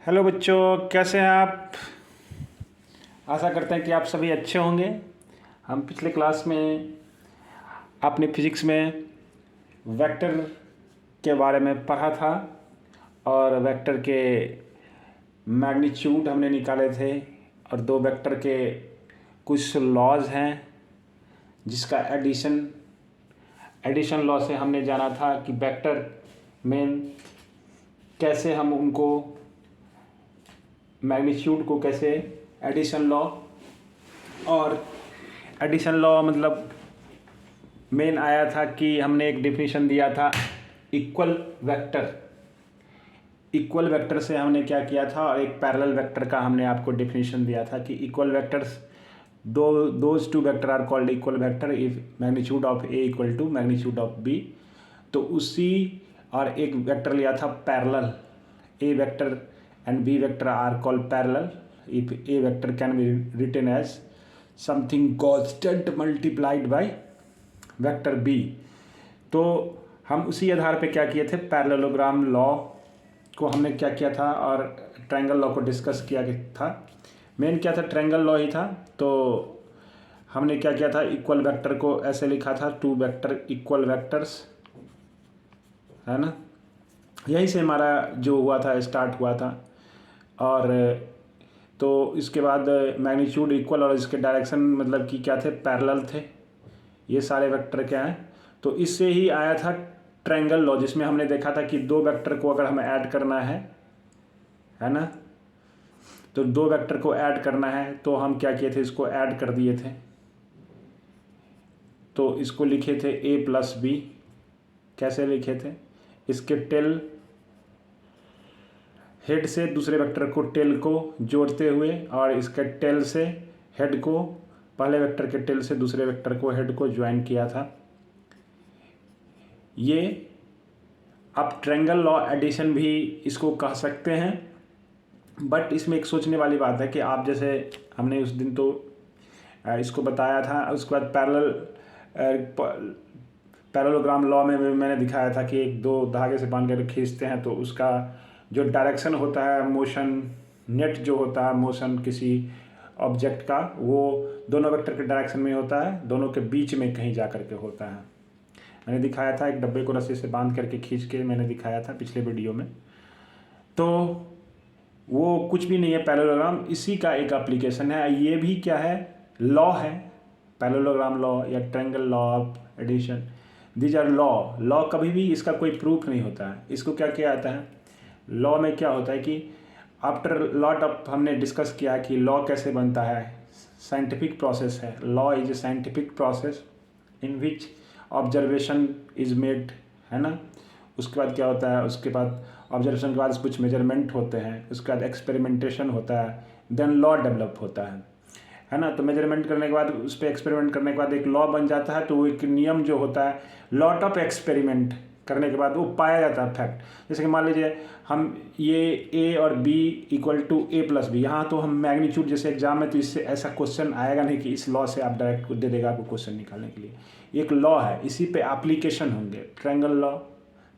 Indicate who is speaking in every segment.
Speaker 1: Hello बच्चों, कैसे हैं आप। आशा करते हैं कि आप सभी अच्छे होंगे। हम पिछले क्लास में आपने फिजिक्स में वेक्टर के बारे में पढ़ा था और वेक्टर के मैग्नीट्यूड हमने निकाले थे और दो वेक्टर के कुछ लॉज हैं जिसका एडिशन लॉ से हमने जाना था कि वेक्टर में कैसे हम उनको मैग्नीट्यूड को कैसे एडिशन लॉ, और एडिशन लॉ मतलब मेन आया था कि हमने एक डिफिनीशन दिया था इक्वल वेक्टर से हमने क्या किया था, और एक पैरेलल वेक्टर का हमने आपको डिफिनीशन दिया था कि equal vectors those two vector are called equal vector if magnitude of A equal to magnitude of B. तो उसी और एक वेक्टर लिया था parallel, A vector and b vector are called parallel if a vector can be written as something constant multiplied by vector b। तो हम उसी आधार पे क्या किए थे, पैरेललोग्राम लॉ को हमने क्या किया था और ट्रायंगल लॉ को डिस्कस किया था। मेन क्या था, ट्रायंगल लॉ ही था। तो हमने क्या किया था, इक्वल वेक्टर को ऐसे लिखा था, टू वेक्टर इक्वल वेक्टर्स, है ना। यहीं से हमारा जो हुआ था स्टार्ट हुआ था। और तो इसके बाद मैग्नीट्यूड इक्वल और इसके डायरेक्शन मतलब कि क्या थे, पैरेलल थे। ये सारे वेक्टर क्या हैं, तो इससे ही आया था ट्रायंगल लॉ, जिसमें हमने देखा था कि दो वेक्टर को अगर हमें ऐड करना है ना, तो दो वेक्टर को ऐड करना है तो हम क्या किए थे, इसको ऐड कर दिए थे। तो इसको लिखे थे a प्लस बी। कैसे लिखे थे, इसके टेल हेड से दूसरे वेक्टर को टेल को जोड़ते हुए, और इसके टेल से हेड को, पहले वेक्टर के टेल से दूसरे वेक्टर को हेड को ज्वाइन किया था। ये आप ट्रायंगल लॉ एडिशन भी इसको कह सकते हैं। बट इसमें एक सोचने वाली बात है कि आप जैसे हमने उस दिन तो इसको बताया था, उसके बाद पैरेललोग्राम लॉ में मैंने दिखाया था कि एक दो धागे से बांध कर खींचते हैं तो उसका जो डायरेक्शन होता है, मोशन नेट जो होता है, मोशन किसी ऑब्जेक्ट का, वो दोनों वेक्टर के डायरेक्शन में होता है, दोनों के बीच में कहीं जा कर के होता है। मैंने दिखाया था, एक डब्बे को रस्सी से बांध करके खींच के मैंने दिखाया था पिछले वीडियो में। तो वो कुछ भी नहीं है, पैरेललोग्राम इसी का एक एप्लीकेशन है। ये भी क्या है, लॉ है, पैरेललोग्राम लॉ या triangle law of addition. These are law कभी भी इसका कोई प्रूफ नहीं होता है। इसको क्या किया जाता है, लॉ में क्या होता है कि आफ्टर लॉट ऑफ हमने डिस्कस किया कि लॉ कैसे बनता है, साइंटिफिक प्रोसेस है। Law is a scientific process in which observation is made, है ना। उसके बाद क्या होता है, उसके बाद ऑब्जर्वेशन के बाद कुछ मेजरमेंट होते हैं, उसके बाद एक्सपेरिमेंटेशन होता है, देन लॉ डेवलप होता है ना। तो मेजरमेंट करने के बाद, उस पर एक्सपेरिमेंट करने के बाद एक लॉ बन जाता है। तो वो एक नियम जो होता है, लॉट ऑफ एक्सपेरिमेंट करने के बाद वो पाया जाता है फैक्ट। जैसे कि मान लीजिए हम ये a और b equal to a plus B, यहाँ तो हम मैग्नीट्यूड, जैसे एग्जाम में तो इससे ऐसा क्वेश्चन आएगा नहीं कि इस लॉ से आप डायरेक्ट दे देगा आपको क्वेश्चन निकालने के लिए। एक लॉ है, इसी पे एप्लीकेशन होंगे, ट्रायंगल लॉ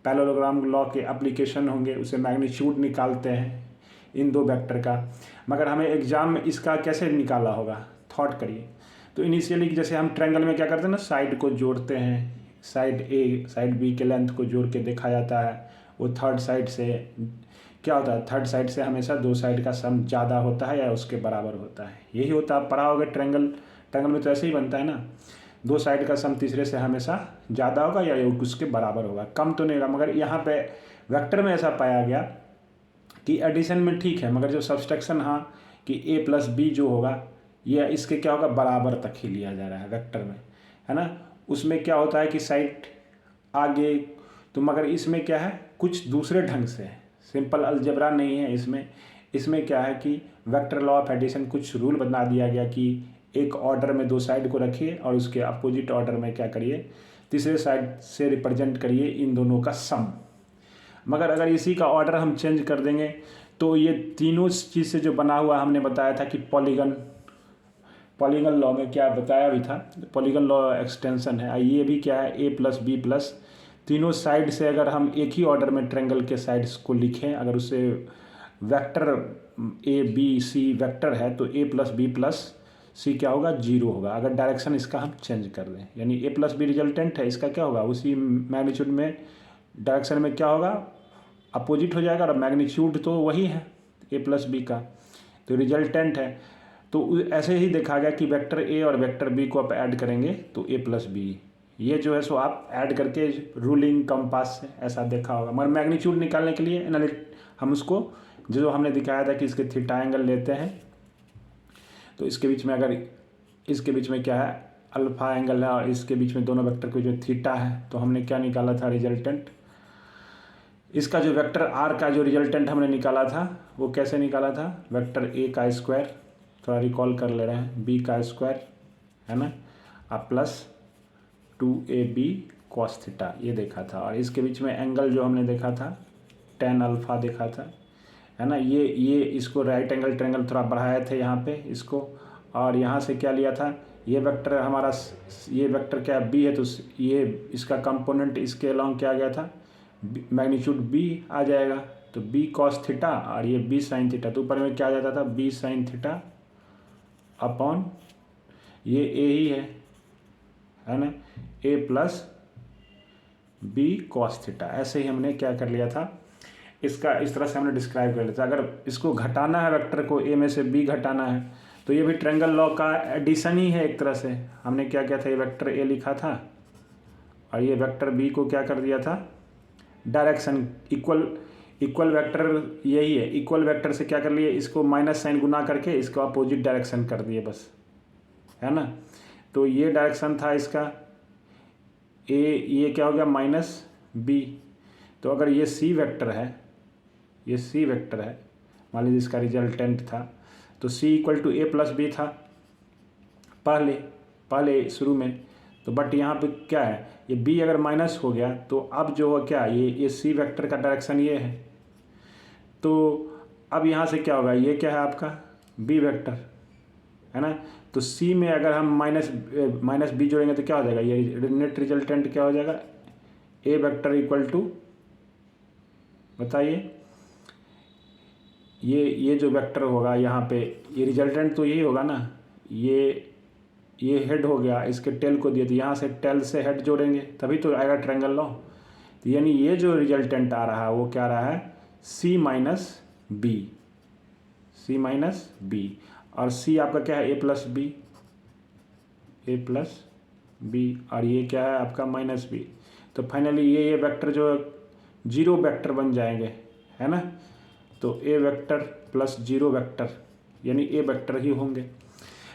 Speaker 1: पैरेललोग्राम लॉ के एप्लीकेशन होंगे, उसे मैग्नीट्यूड निकालते हैं इन दो वेक्टर का। मगर हमें एग्जाम में इसका कैसे निकाला होगा, थॉट करिए। तो इनिशियली जैसे हम ट्रायंगल में क्या करते हैं ना, साइड को जोड़ते हैं, साइड ए साइड बी के लेंथ को जोड़ के देखा जाता है। वो थर्ड साइड से क्या होता है, थर्ड साइड से हमेशा दो साइड का सम ज़्यादा होता है या उसके बराबर होता है। यही होता है, पढ़ा होगा ट्रायंगल में तो ऐसे ही बनता है ना, दो साइड का सम तीसरे से हमेशा ज़्यादा होगा या उसके बराबर होगा, कम तो नहीं होगा। मगर यहाँ पे वेक्टर में ऐसा पाया गया कि एडिशन में ठीक है, मगर जो सब्सट्रैक्शन, हाँ, कि a प्लस बी जो होगा यह इसके क्या होगा, बराबर तक ही लिया जा रहा है वेक्टर में, है ना। उसमें क्या होता है कि साइड आगे, तो मगर इसमें क्या है, कुछ दूसरे ढंग से है, सिंपल अलजेब्रा नहीं है इसमें क्या है कि वेक्टर लॉ ऑफ एडिशन कुछ रूल बना दिया गया कि एक ऑर्डर में दो साइड को रखिए और उसके अपोजिट ऑर्डर में क्या करिए, तीसरे साइड से रिप्रेजेंट करिए इन दोनों का सम। मगर अगर इसी का ऑर्डर हम चेंज कर देंगे तो ये तीनों चीज़ से जो बना हुआ, हमने बताया था कि पॉलीगन लॉ में क्या बताया भी था, पॉलीगन लॉ एक्सटेंशन है। ये भी क्या है, a प्लस बी प्लस, तीनों साइड से अगर हम एक ही ऑर्डर में ट्रायंगल के साइड्स को लिखें, अगर उससे vector A B C vector है तो A plus B plus C क्या होगा, जीरो होगा अगर डायरेक्शन इसका हम चेंज कर दें। यानी ए प्लस बी रिजल्टेंट है, इसका क्या होगा, उसी मैग्नीट्यूड में डायरेक्शन में क्या होगा, अपोजिट हो जाएगा, और मैग्नीट्यूड तो वही है ए प्लस बी का, तो रिजल्टेंट है। तो ऐसे ही देखा गया कि वेक्टर ए और वेक्टर बी को आप ऐड करेंगे तो ए प्लस बी, ये जो है सो आप ऐड करके रूलिंग कंपास से ऐसा देखा होगा। मगर मैग्नीट्यूड निकालने के लिए हम उसको जो हमने दिखाया था कि इसके थीटा एंगल लेते हैं, तो इसके बीच में अगर इसके बीच में क्या है, अल्फा एंगल है, और इसके बीच में दोनों वेक्टर के जो थीटा है, तो हमने क्या निकाला था, रिजल्टेंट। इसका जो वेक्टर आर का जो रिजल्टेंट हमने निकाला था वो कैसे निकाला था, वेक्टर ए का स्क्वायर, थोड़ा रिकॉल कर ले रहे हैं, बी का स्क्वायर है ना, अब प्लस 2ab कॉस थीटा, ये देखा था। और इसके बीच में एंगल जो हमने देखा था tan अल्फ़ा देखा था, है ना, ये इसको राइट एंगल ट्रायंगल थोड़ा बढ़ाए थे यहाँ पे इसको, और यहाँ से क्या लिया था, ये वेक्टर हमारा, ये वेक्टर क्या b है, तो ये इसका कंपोनेंट इसके अलॉन्ग क्या आ गया था, मैग्नीट्यूड b आ जाएगा, तो b कॉस थीटा और ये b साइन थीटा, तो ऊपर में क्या आ जाता था, b साइन थीटा अपॉन ये a ही है ना, a plus B cos theta. ऐसे ही हमने क्या कर लिया था, इसका इस तरह से हमने डिस्क्राइब कर लिया था। अगर इसको घटाना है वेक्टर को, ए में से बी घटाना है, तो ये भी ट्रायंगल लॉ का एडिशन ही है एक तरह से। हमने क्या किया था, ये वेक्टर ए लिखा था और ये वेक्टर बी को क्या कर दिया था, डायरेक्शन इक्वल वेक्टर यही है, इक्वल वेक्टर से क्या कर लिए, इसको माइनस साइन गुना करके इसको अपोजिट डायरेक्शन कर दिए बस, है ना। तो ये डायरेक्शन था इसका ए, ये क्या हो गया माइनस बी। तो अगर ये सी वेक्टर है, ये सी वेक्टर है, मान लीजिए इसका रिजल्टेंट था, तो c equal to a plus b था पहले शुरू में, तो बट यहाँ पे क्या है, ये बी अगर माइनस हो गया तो अब जो है क्या, ये सी वेक्टर का डायरेक्शन ये है, तो अब यहाँ से क्या होगा, ये क्या है आपका बी वेक्टर, है ना। तो सी में अगर हम माइनस बी जोड़ेंगे तो क्या हो जाएगा, ये नेट रिजल्टेंट क्या हो जाएगा, ए वेक्टर इक्वल टू, बताइए, ये जो वेक्टर होगा यहाँ पे, ये रिजल्टेंट तो यही होगा ना, ये हेड हो गया, इसके टेल को दिए, तो यहाँ से टेल से हेड जोड़ेंगे तभी तो आएगा ट्रायंगल लॉ। तो यानी ये जो रिजल्टेंट आ रहा है वो क्या रहा है, सी माइनस बी, और सी आपका क्या है, ए प्लस बी, और ये क्या है आपका माइनस बी। तो फाइनली ये वेक्टर जो जीरो वेक्टर बन जाएंगे, है ना। तो ए वेक्टर प्लस जीरो वेक्टर यानी ए वेक्टर ही होंगे।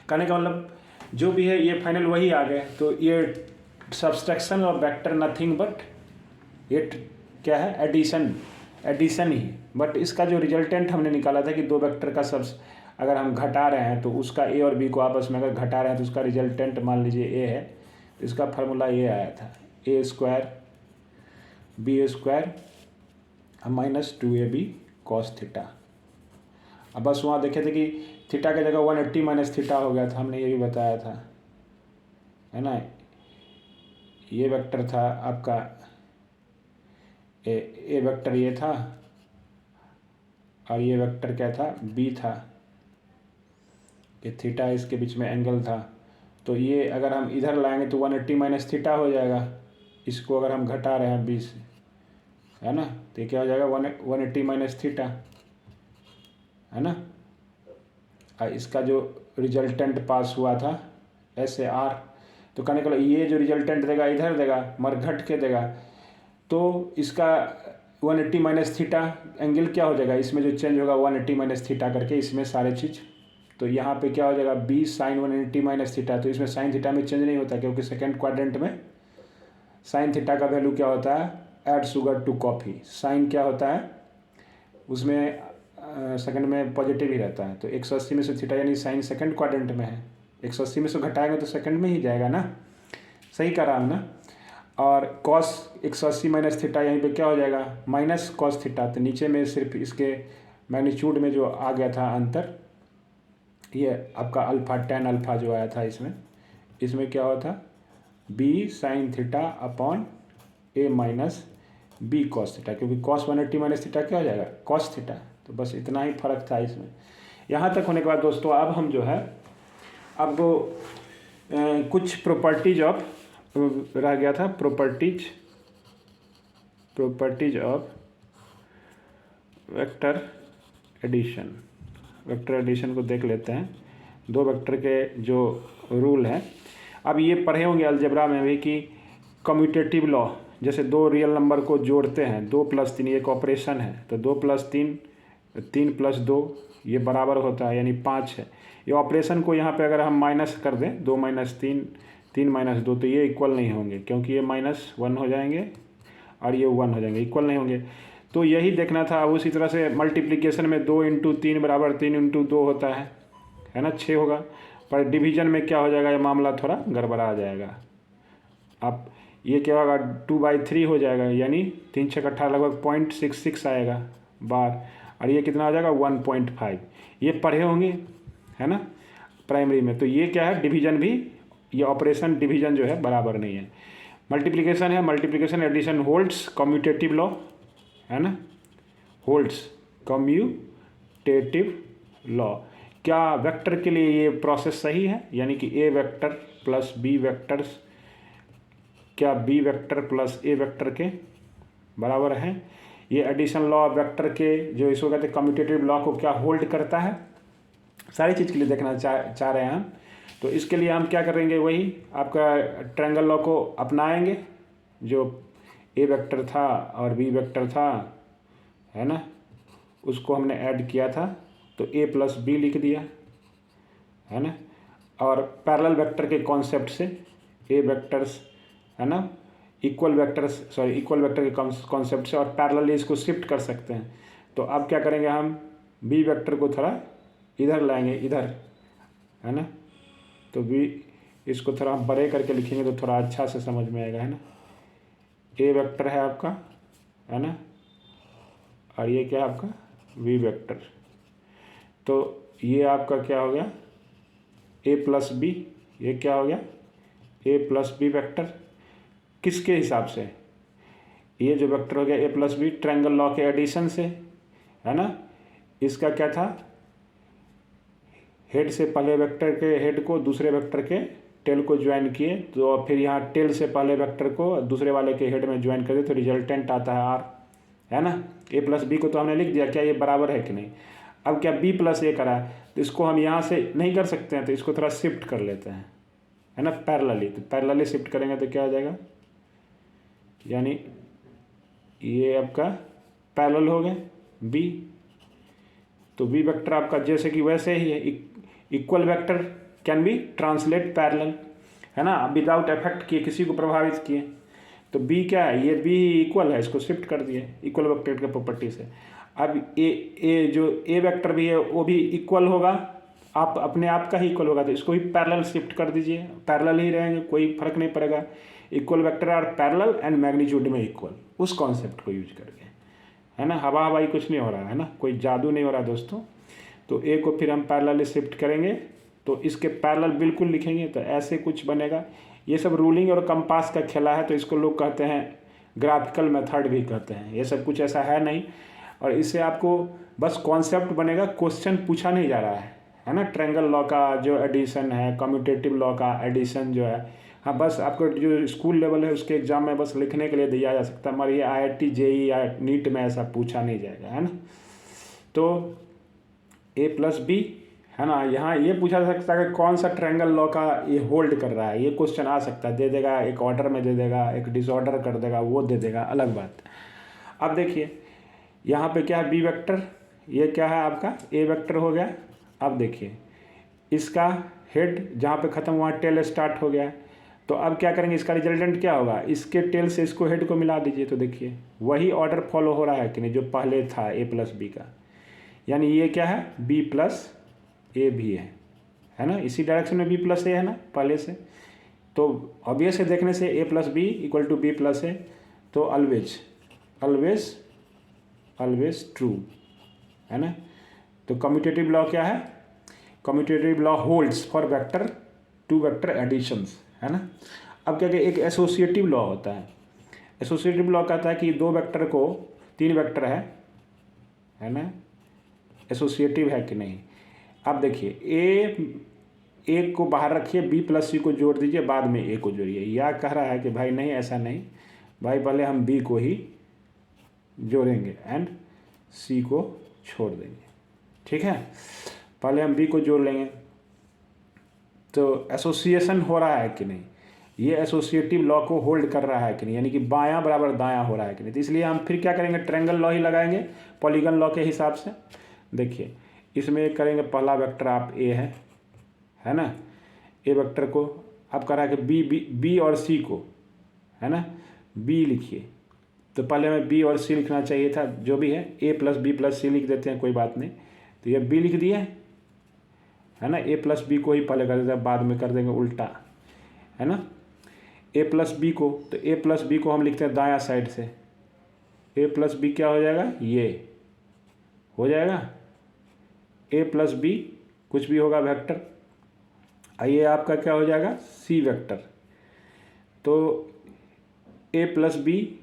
Speaker 1: कहने का मतलब जो भी है ये फाइनल वही आ गए। तो ये subtraction of vector nothing but ये क्या है, एडिशन ही। बट इसका जो रिजल्टेंट हमने निकाला था कि दो वेक्टर का अगर हम घटा रहे हैं तो उसका ए और बी को आपस में अगर घटा रहे हैं तो उसका रिजल्टेंट मान लीजिए ए है, तो इसका फार्मूला ये आया था, a square b square minus 2ab cos theta. अब बस वहाँ देखे थे कि थीटा की जगह 180 माइनस थीटा हो गया था, हमने ये भी बताया था, है ना। ये वेक्टर था आपका ए वेक्टर ये था, और ये वेक्टर क्या था, बी था, ये थीटा इसके बीच में एंगल था। तो ये अगर हम इधर लाएंगे तो 180 माइनस थीटा हो जाएगा, इसको अगर हम घटा रहे हैं 20, है ना, तो क्या हो जाएगा 180 माइनस थीटा, है ना। और इसका जो रिजल्टेंट पास हुआ था ऐसे आर, तो कहने का ये जो रिजल्टेंट देगा इधर देगा मगर घट के देगा, तो इसका 180 माइनस थीटा एंगल क्या हो जाएगा, इसमें जो चेंज होगा 180 माइनस थीटा करके इसमें सारे चीज़, तो यहाँ पे क्या हो जाएगा बी साइन 180 माइनस थीटा। तो इसमें साइन थीटा में चेंज नहीं होता क्योंकि सेकेंड क्वाड्रेंट में साइन थीटा का वैल्यू क्या होता है, add sugar to coffee, sine क्या होता है उसमें सेकंड में पॉजिटिव ही रहता है। तो 180 में से थीटा यानी साइन सेकंड क्वाड्रेंट में है, 180 में से घटाएंगे तो सेकंड में ही जाएगा ना, सही करा हम ना। और कॉस 180 माइनस थीटा यहीं पे क्या हो जाएगा माइनस कॉस थीटा, तो नीचे में सिर्फ इसके मैग्नीट्यूड में जो आ गया था अंतर, ये आपका अल्फा tan अल्फा जो आया था इसमें क्या हुआ था बी साइन थीटा अपॉन ए माइनस बी कॉस थीटा, क्योंकि कॉस 180 माइनस थीटा क्या हो जाएगा कॉस थीटा, तो बस इतना ही फ़र्क था इसमें। यहाँ तक होने के बाद दोस्तों अब हम जो है अब कुछ प्रॉपर्टीज ऑफ रह गया था, properties of vector addition. Vector addition को देख लेते हैं। दो वेक्टर के जो रूल हैं, अब ये पढ़े होंगे अलजेब्रा में भी कि कम्यूटेटिव लॉ, जैसे दो रियल नंबर को जोड़ते हैं, 2 + 3 एक ऑपरेशन है, तो 2 + 3 3 + 2 ये बराबर होता है, यानी 5 है। ये ऑपरेशन को यहाँ पे अगर हम माइनस कर दें, 2 - 3 3 - 2, तो ये इक्वल नहीं होंगे, क्योंकि ये -1 हो जाएंगे और ये 1 हो जाएंगे, इक्वल नहीं होंगे। तो यही देखना था। उसी तरह से मल्टीप्लिकेशन में 2 × 3 = 3 × 2 होता है ना, 6 होगा। पर डिवीजन में क्या हो जाएगा, ये मामला थोड़ा गड़बड़ा जाएगा। अब ये क्या होगा, 2/3 हो जाएगा, यानी 3 × 6 = 18, लगभग 0.66 आएगा बार, और ये कितना हो जाएगा 1.5। ये पढ़े होंगे, है ना, प्राइमरी में। तो ये क्या है, डिवीजन भी, ये ऑपरेशन डिवीजन जो है बराबर नहीं है। मल्टीप्लिकेशन है, multiplication addition holds commutative law, है ना, होल्ड्स कम्यूटेटिव लॉ। क्या वेक्टर के लिए ये प्रोसेस सही है, यानी कि ए वेक्टर प्लस बी वेक्टर्स, क्या B vector plus A vector के बराबर है? ये एडिशन लॉ वेक्टर के जो इसको कहते हैं कम्यूटेटिव लॉ को क्या होल्ड करता है, सारी चीज़ के लिए देखना चाह रहे हैं हम। तो इसके लिए हम क्या करेंगे, वही आपका ट्रायंगल लॉ को अपनाएंगे, जो ए वेक्टर था और बी वेक्टर था, है ना, उसको हमने ऐड किया था, तो ए प्लस बी लिख दिया, है ना। और पैरेलल वेक्टर के कॉन्सेप्ट से ए वेक्टर्स, है ना, इक्वल वेक्टर के कॉन्सेप्ट से और पैरेलली इसको शिफ्ट कर सकते हैं। तो अब क्या करेंगे, हम बी वेक्टर को थोड़ा इधर लाएंगे, इधर, है ना, तो बी इसको थोड़ा हम बड़े करके लिखेंगे तो थोड़ा अच्छा से समझ में आएगा, है ना। ए वेक्टर है आपका, है ना, और ये क्या है आपका बी वेक्टर। तो ये आपका क्या हो गया, ए प्लस बी, ये क्या हो गया ए प्लस बी वेक्टर। किसके हिसाब से, ये जो वेक्टर हो गया ए प्लस बी ट्रायंगल लॉ के एडिशन से, है ना। इसका क्या था, हेड से पहले वेक्टर के हेड को दूसरे वेक्टर के टेल को ज्वाइन किए, तो फिर यहाँ टेल से पहले वेक्टर को दूसरे वाले के हेड में ज्वाइन कर दिए, तो रिजल्टेंट आता है आर, है ना। ए प्लस बी को तो हमने लिख दिया, क्या ये बराबर है कि नहीं। अब क्या बी प्लस ए करा है, तो इसको हम यहाँ से नहीं कर सकते हैं, तो इसको थोड़ा शिफ्ट कर लेते हैं, है ना, पैरेलली। तो पैरेलली शिफ्ट करेंगे तो क्या हो जाएगा, यानी ये आपका पैरेलल हो गया बी। तो बी वेक्टर आपका जैसे कि वैसे ही है, equal vector can B translate parallel, है ना, विदाउट इफेक्ट किए, किसी को प्रभावित किए। तो बी क्या है, ये बी इक्वल है, इसको शिफ्ट कर दिए इक्वल वेक्टर के प्रॉपर्टी से। अब ए जो ए वेक्टर भी है वो भी इक्वल होगा, आप अपने आप का ही इक्वल होगा, तो इसको भी पैरेलल शिफ्ट कर दीजिए, पैरेलल ही रहेंगे, कोई फर्क नहीं पड़ेगा। Equal vector are parallel and magnitude में इक्वल, उस कॉन्सेप्ट को यूज करके, है ना। हवाई कुछ नहीं हो रहा है ना, कोई जादू नहीं हो रहा दोस्तों। तो ए को फिर हम पैरेलली शिफ्ट करेंगे, तो इसके पैरेलल बिल्कुल लिखेंगे, तो ऐसे कुछ बनेगा। ये सब रूलिंग और कंपास का खेला है, तो इसको लोग कहते हैं ग्राफिकल मेथड भी कहते हैं। ये सब कुछ ऐसा है नहीं, और इससे आपको बस कॉन्सेप्ट बनेगा, क्वेश्चन पूछा नहीं जा रहा है ना। ट्रायंगल लॉ का जो एडिशन है, कम्यूटेटिव लॉ का एडिशन जो है, हाँ, बस आपको जो स्कूल लेवल है उसके एग्जाम में बस लिखने के लिए दिया जा सकता है, मगर ये IIT JEE या नीट में ऐसा पूछा नहीं जाएगा, है ना। तो ए प्लस बी, है ना, यहाँ ये पूछा जा सकता है कि कौन सा ट्रायंगल लॉ का ये होल्ड कर रहा है, ये क्वेश्चन आ सकता है, दे देगा, एक ऑर्डर में दे देगा, एक डिसऑर्डर कर देगा, वो दे देगा, अलग बात। अब देखिए यहाँ पे क्या है, बी वेक्टर, ये क्या है आपका ए वेक्टर हो गया। अब देखिए इसका हेड जहाँ पे ख़त्म हुआ टेल स्टार्ट हो गया, तो अब क्या करेंगे, इसका रिजल्टेंट क्या होगा, इसके टेल से इसको हेड को मिला दीजिए, तो देखिए वही ऑर्डर फॉलो हो रहा है कि नहीं जो पहले था ए प्लस बी का, यानी ये क्या है बी प्लस ए भी है ना, इसी डायरेक्शन में बी प्लस ए है ना पहले से। तो ऑब्वियस है देखने से a plus b equal to b plus a, तो ऑलवेज ऑलवेज ऑलवेज ट्रू, है ना। तो कम्यूटेटिव लॉ क्या है, commutative law holds for vector to vector additions, है ना। अब क्या एक एसोसिएटिव लॉ होता है। एसोसिएटिव लॉ कहता है कि दो वेक्टर को, तीन वेक्टर है ना, एसोसिएटिव है कि नहीं। अब देखिए ए को बाहर रखिए, बी प्लस सी को जोड़ दीजिए, बाद में ए को जोड़िए। या कह रहा है कि भाई नहीं ऐसा नहीं भाई, पहले हम बी को ही जोड़ेंगे एंड सी को छोड़ देंगे। ठीक है, पहले हम बी को जोड़ लेंगे। तो एसोसिएशन हो रहा है कि नहीं, ये एसोसिएटिव लॉ को होल्ड कर रहा है कि नहीं, यानी कि बायां बराबर दायां हो रहा है कि नहीं। तो इसलिए हम फिर क्या करेंगे, ट्रायंगल लॉ ही लगाएंगे पॉलीगन लॉ के हिसाब से। देखिए इसमें करेंगे, पहला वेक्टर आप ए है ना, ए वेक्टर को आप कह रहा है कि बी और सी को, है ना, बी लिखिए। तो पहले हमें बी और सी लिखना चाहिए था, जो भी है ए प्लस बी प्लस सी लिख देते हैं, कोई बात नहीं। तो ये बी लिख दिया है ना, ए प्लस बी को ही पहले कर देते हैं, बाद में कर देंगे उल्टा, है ना। ए प्लस बी को, तो ए प्लस बी को हम लिखते हैं दायां साइड से। ए प्लस बी क्या हो जाएगा, ये हो जाएगा ए प्लस बी, कुछ भी होगा वेक्टर, ये आपका क्या हो जाएगा, सी वेक्टर। तो ए प्लस बी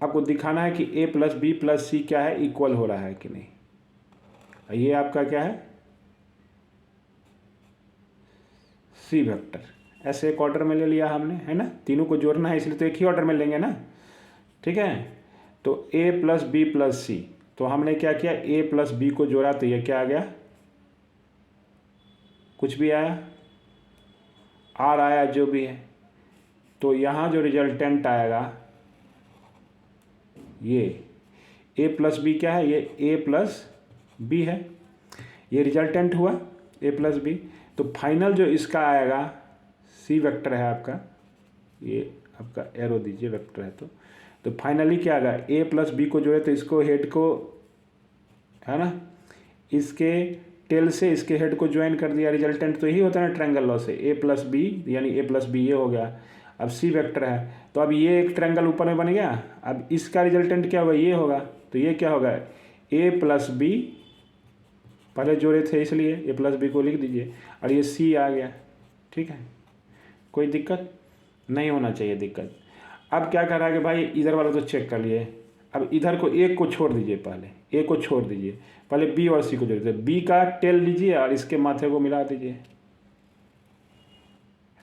Speaker 1: आपको दिखाना है कि ए प्लस बी प्लस सी क्या है, इक्वल हो रहा है कि नहीं। ये आपका क्या है, सी वेक्टर। ऐसे एक ऑर्डर में ले लिया हमने, है ना, तीनों को जोड़ना है इसलिए तो एक ही ऑर्डर में लेंगे ना। ठीक है, तो ए प्लस बी प्लस सी, तो हमने क्या किया, ए प्लस बी को जोड़ा, तो ये क्या आ गया, कुछ भी आया, आर आया, जो भी है। तो यहाँ जो रिजल्टेंट आएगा, ये ए प्लस बी क्या है, ये ए प्लस बी है, ये रिजल्टेंट हुआ ए प्लस बी। तो फाइनल जो इसका आएगा, सी वेक्टर है आपका, ये आपका एरो दीजिए, वेक्टर है तो फाइनली क्या आएगा, ए प्लस बी को जोड़े तो इसको हेड को, है ना, इसके टेल से इसके हेड को ज्वाइन कर दिया, रिजल्टेंट तो यही होता है ना ट्रायंगल लॉ से, ए प्लस बी यानी ए प्लस बी ये हो गया। अब सी वेक्टर है तो अब ये एक ट्रायंगल ऊपर में बन गया, अब इसका रिजल्टेंट क्या होगा, ये होगा। तो ये क्या होगा, ए प्लस बी, पहले जोड़े थे इसलिए ए प्लस बी को लिख दीजिए, और ये सी आ गया। ठीक है, कोई दिक्कत नहीं होना चाहिए दिक्कत। अब क्या कर रहा है कि भाई इधर वाला तो चेक कर लिए, अब इधर को एक को छोड़ दीजिए, पहले ए को छोड़ दीजिए, पहले बी और सी को जोड़ दीजिए, बी का टेल लीजिए और इसके माथे को मिला दीजिए,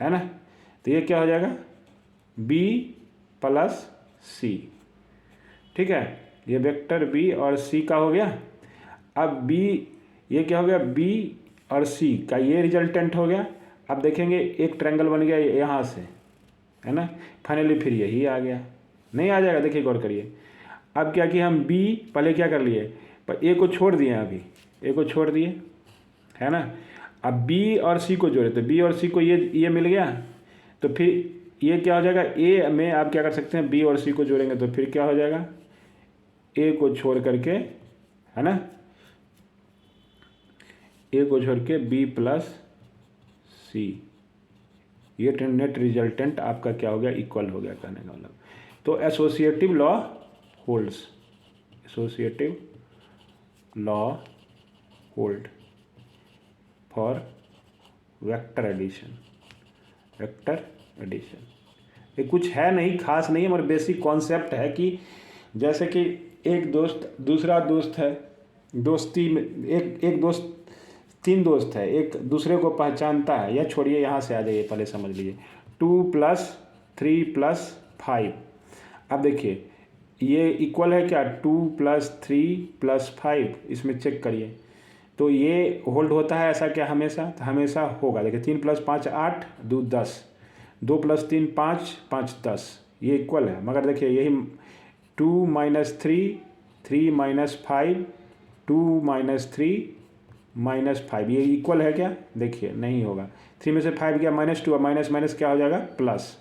Speaker 1: है ना। तो ये क्या हो जाएगा, बी प्लस सी। ठीक है, ये वेक्टर बी और सी का हो गया। अब बी, ये क्या हो गया, बी और सी का ये रिजल्टेंट हो गया। अब देखेंगे एक ट्रायंगल बन गया यहाँ से, है ना, फाइनली फिर यही आ गया, नहीं आ जाएगा, देखिए गौर करिए। अब क्या किया हम, बी पहले क्या कर लिए, पर ए को छोड़ दिए, अभी ए को छोड़ दिए, है ना। अब बी और सी को जोड़े तो बी और सी को ये मिल गया, तो फिर ये क्या हो जाएगा, ए में आप क्या कर सकते हैं, बी और सी को जोड़ेंगे तो फिर क्या हो जाएगा, ए को छोड़ करके, है ना, ए को छोड़ के बी प्लस सी, ये नेट रिजल्टेंट आपका क्या हो गया, इक्वल हो गया, कहने का मतलब। तो associative law holds, associative law hold for vector addition, vector addition. ये कुछ है नहीं, खास नहीं है, मगर बेसिक कॉन्सेप्ट है कि जैसे कि एक दोस्त दूसरा दोस्त है, दोस्ती में एक दोस्त, तीन दोस्त है, एक दूसरे को पहचानता है, या छोड़िए यहाँ से आ जाइए, पहले समझ लीजिए, 2 + 3 + 5। अब देखिए ये इक्वल है क्या, 2 + 3 + 5, इसमें चेक करिए। तो ये होल्ड होता है ऐसा क्या, हमेशा, तो हमेशा होगा। देखिए 3 + 5 8, 2 10, 2 + 3 5, 5 10, ये इक्वल है। मगर देखिए यही 2 - 3, 3 - 5, 2 - 3 -5, ये इक्वल है क्या, देखिए नहीं होगा। 3 में से 5 गया -2, और माइनस माइनस क्या हो जाएगा, प्लस,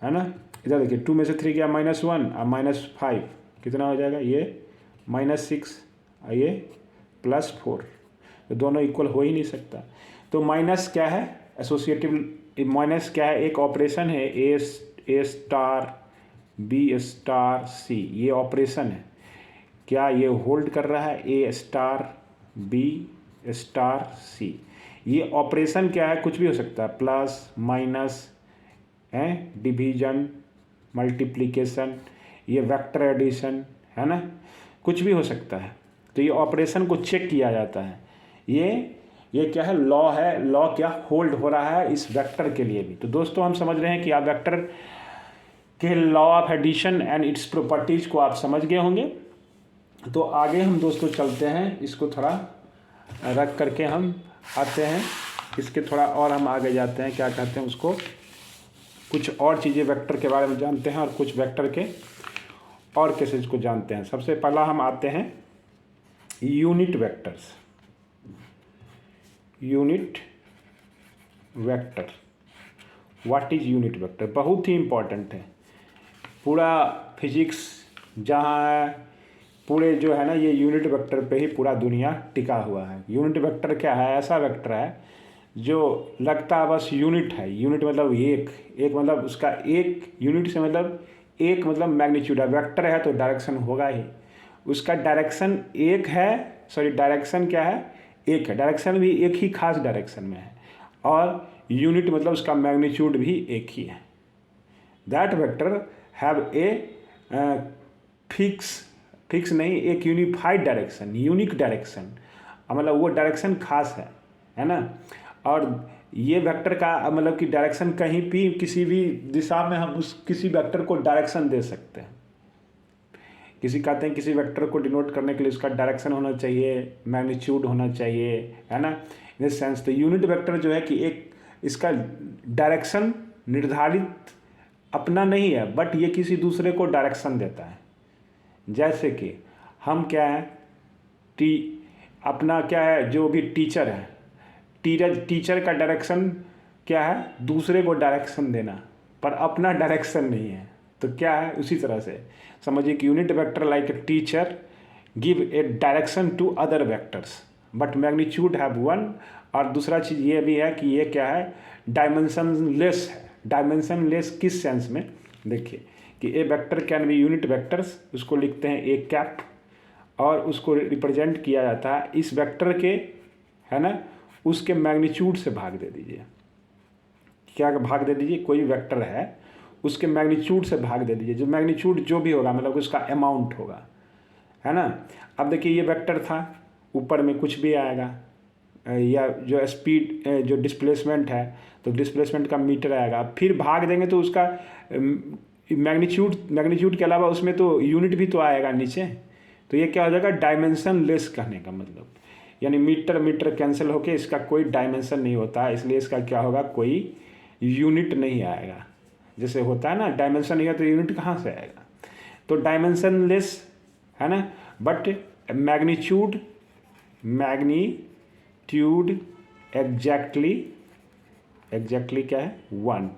Speaker 1: है ना। इधर देखिए 2 में से 3 गया -1 और -5 कितना हो जाएगा, ये -6 और ये +4, तो दोनों इक्वल हो ही नहीं सकता। तो माइनस क्या है, एसोसिएटिव माइनस क्या है, एक ऑपरेशन है, ए स्टार बी स्टार सी, ये ऑपरेशन है। क्या ये होल्ड कर रहा है, ए स्टार बी स्टार सी, ये ऑपरेशन क्या है, कुछ भी हो सकता है, प्लस माइनस है, डिवीजन, मल्टीप्लिकेशन, ये वेक्टर एडिशन, है ना, कुछ भी हो सकता है। तो ये ऑपरेशन को चेक किया जाता है। ये क्या है, लॉ है, लॉ क्या होल्ड हो रहा है इस वेक्टर के लिए भी। तो दोस्तों हम समझ रहे हैं कि आप वेक्टर के law of addition and its properties को आप समझ गए होंगे। तो आगे हम दोस्तों चलते हैं, इसको थोड़ा रख करके हम आते हैं, इसके थोड़ा और हम आगे जाते हैं, क्या कहते हैं उसको, कुछ और चीज़ें वेक्टर के बारे में जानते हैं और कुछ वेक्टर के और केसेज को जानते हैं। सबसे पहला हम आते हैं unit vectors. Unit vector, what is unit vector, बहुत ही इम्पोर्टेंट है। पूरा फिजिक्स जहाँ है, पूरे जो है ना, ये यूनिट वेक्टर पे ही पूरा दुनिया टिका हुआ है। यूनिट वेक्टर क्या है, ऐसा वेक्टर है जो लगता है बस यूनिट है। यूनिट मतलब एक मतलब उसका एक यूनिट से मतलब एक मतलब मैग्नीट्यूड है। वेक्टर है तो डायरेक्शन होगा ही, उसका डायरेक्शन एक है, सॉरी डायरेक्शन क्या है, एक है, डायरेक्शन भी एक ही खास डायरेक्शन में है, और यूनिट मतलब उसका मैग्नीट्यूड भी एक ही है। That vector have a fix नहीं, एक यूनिफाइड डायरेक्शन, यूनिक डायरेक्शन, मतलब वो डायरेक्शन खास है ना। और ये वेक्टर का मतलब कि डायरेक्शन कहीं भी किसी भी दिशा में हम उस किसी वेक्टर को डायरेक्शन दे सकते हैं। किसी कहते हैं किसी वेक्टर को डिनोट करने के लिए उसका डायरेक्शन होना चाहिए, मैग्नीट्यूड होना चाहिए, है ना, इन सेंस। तो यूनिट वेक्टर जो है कि एक इसका डायरेक्शन निर्धारित अपना नहीं है, बट ये किसी दूसरे को डायरेक्शन देता है। जैसे कि हम क्या है, अपना क्या है, जो भी टीचर है, टीचर का डायरेक्शन क्या है, दूसरे को डायरेक्शन देना, पर अपना डायरेक्शन नहीं है। तो क्या है, उसी तरह से समझिए कि unit vector like a teacher give a direction to other vectors but magnitude have one. और दूसरा चीज़ ये भी है कि ये क्या है, डायमेंशन लेस है। डायमेंशन लेस किस सेंस में, देखिए कि ए vector can be unit vectors, उसको लिखते हैं ए कैप, और उसको रिप्रेजेंट किया जाता है इस वेक्टर के, है ना, उसके मैग्नीट्यूड से भाग दे दीजिए। क्या भाग दे दीजिए, कोई वेक्टर है उसके मैग्नीट्यूड से भाग दे दीजिए, जो मैग्नीट्यूड जो भी होगा मतलब उसका अमाउंट होगा, है ना। अब देखिए ये वेक्टर था, ऊपर में कुछ भी आएगा, या जो स्पीड जो डिस्प्लेसमेंट है तो डिस्प्लेसमेंट का मीटर आएगा, फिर भाग देंगे तो उसका मैग्नीट्यूड के अलावा उसमें तो यूनिट भी तो आएगा नीचे। तो ये क्या हो जाएगा, डायमेंशन लेस कहने का मतलब, यानी मीटर कैंसिल होके इसका कोई डायमेंशन नहीं होता है, इसलिए इसका क्या होगा, कोई यूनिट नहीं आएगा। जैसे होता है ना, डायमेंशन नहीं है तो यूनिट कहाँ से आएगा। तो डायमेंशन लेस है ना, बट मैग्नीट्यूड एग्जैक्टली क्या है, 1।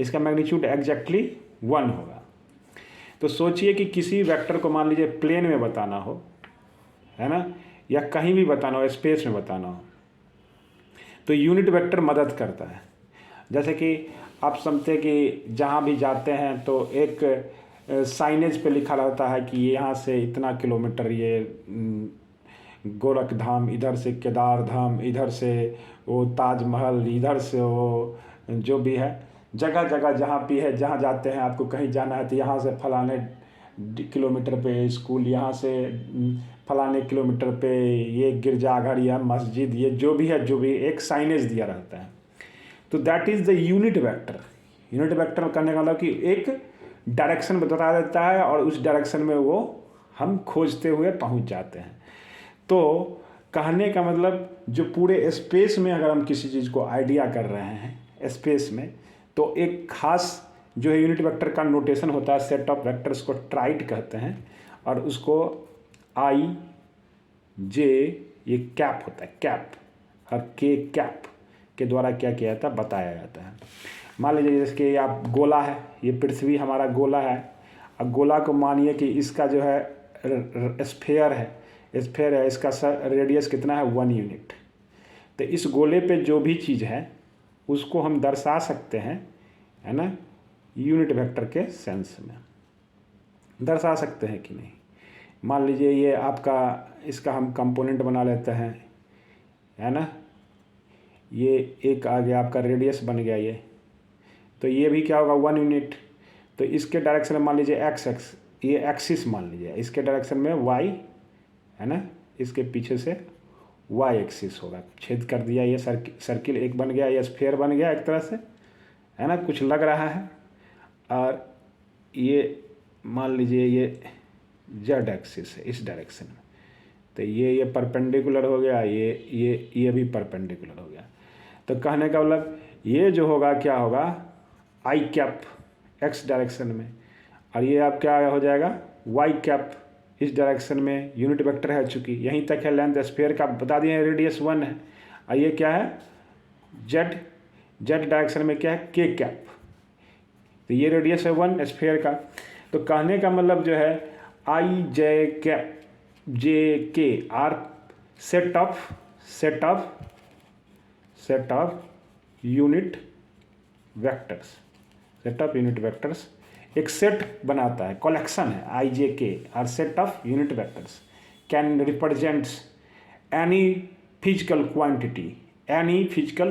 Speaker 1: इसका मैग्नीट्यूड एग्जैक्टली 1 होगा। तो सोचिए कि किसी वेक्टर को मान लीजिए प्लेन में बताना हो, है ना, या कहीं भी बताना हो, स्पेस में बताना हो, तो यूनिट वेक्टर मदद करता है। जैसे कि आप समझते कि जहाँ भी जाते हैं तो एक साइनेज पे लिखा रहता है कि यहाँ से इतना किलोमीटर ये गोरख धाम, इधर से केदार धाम, इधर से वो ताजमहल, इधर से वो जो भी है, जगह जगह जहाँ भी है, जहाँ जाते हैं आपको कहीं जाना है तो यहाँ से फलाने किलोमीटर पे स्कूल, यहाँ से फलाने किलोमीटर पे ये गिरजाघर या मस्जिद, ये जो भी है, जो भी एक साइनेज दिया रहता है। तो that is the unit vector. Unit vector करने का मतलब कि एक डायरेक्शन बता देता है और उस डायरेक्शन में वो हम खोजते हुए पहुंच जाते हैं। तो कहने का मतलब जो पूरे स्पेस में अगर हम किसी चीज़ को आइडिया कर रहे हैं स्पेस में, तो एक खास जो है यूनिट वेक्टर का नोटेशन होता है, सेट ऑफ वेक्टर्स को ट्राइट कहते हैं, और उसको आई जे ये कैप होता है, कैप और के कैप के द्वारा क्या किया जाता है, बताया जाता है। मान लीजिए जैसे कि आप गोला है, ये पृथ्वी हमारा गोला है। अब गोला को मानिए कि इसका जो है स्फेयर है, इसका रेडियस कितना है, 1 यूनिट। तो इस गोले पे जो भी चीज़ है उसको हम दर्शा सकते हैं, है ना, यूनिट वेक्टर के सेंस में दर्शा सकते हैं कि नहीं। मान लीजिए ये आपका, इसका हम कंपोनेंट बना लेते हैं, है ना, ये एक आ गया आपका रेडियस बन गया ये, तो ये भी क्या होगा, 1 यूनिट। तो इसके डायरेक्शन में मान लीजिए एक्स, ये एक्सिस मान लीजिए, इसके डायरेक्शन में वाई, है ना, इसके पीछे से वाई एक्सिस होगा। छेद कर दिया, ये सर्किल एक बन गया, ये स्फीयर बन गया एक तरह से, है ना, कुछ लग रहा है। और ये मान लीजिए ये जेड एक्सिस है इस डायरेक्शन में, तो ये परपेंडिकुलर हो गया, ये भी परपेंडिकुलर हो गया। तो कहने का मतलब ये जो होगा क्या होगा, आई कैप एक्स डायरेक्शन में, और ये आप क्या हो जाएगा वाई कैप इस डायरेक्शन में। यूनिट वेक्टर है, चूँकि यहीं तक है लेंथ स्फीयर का, बता दिए रेडियस 1 है। और ये क्या है जेड डायरेक्शन में क्या है के कैप, तो ये रेडियस है 1 स्फीयर का। तो कहने का मतलब जो है I J K are set of unit vectors, एक सेट बनाता है, कलेक्शन है। I J K are set of unit vectors can represents any physical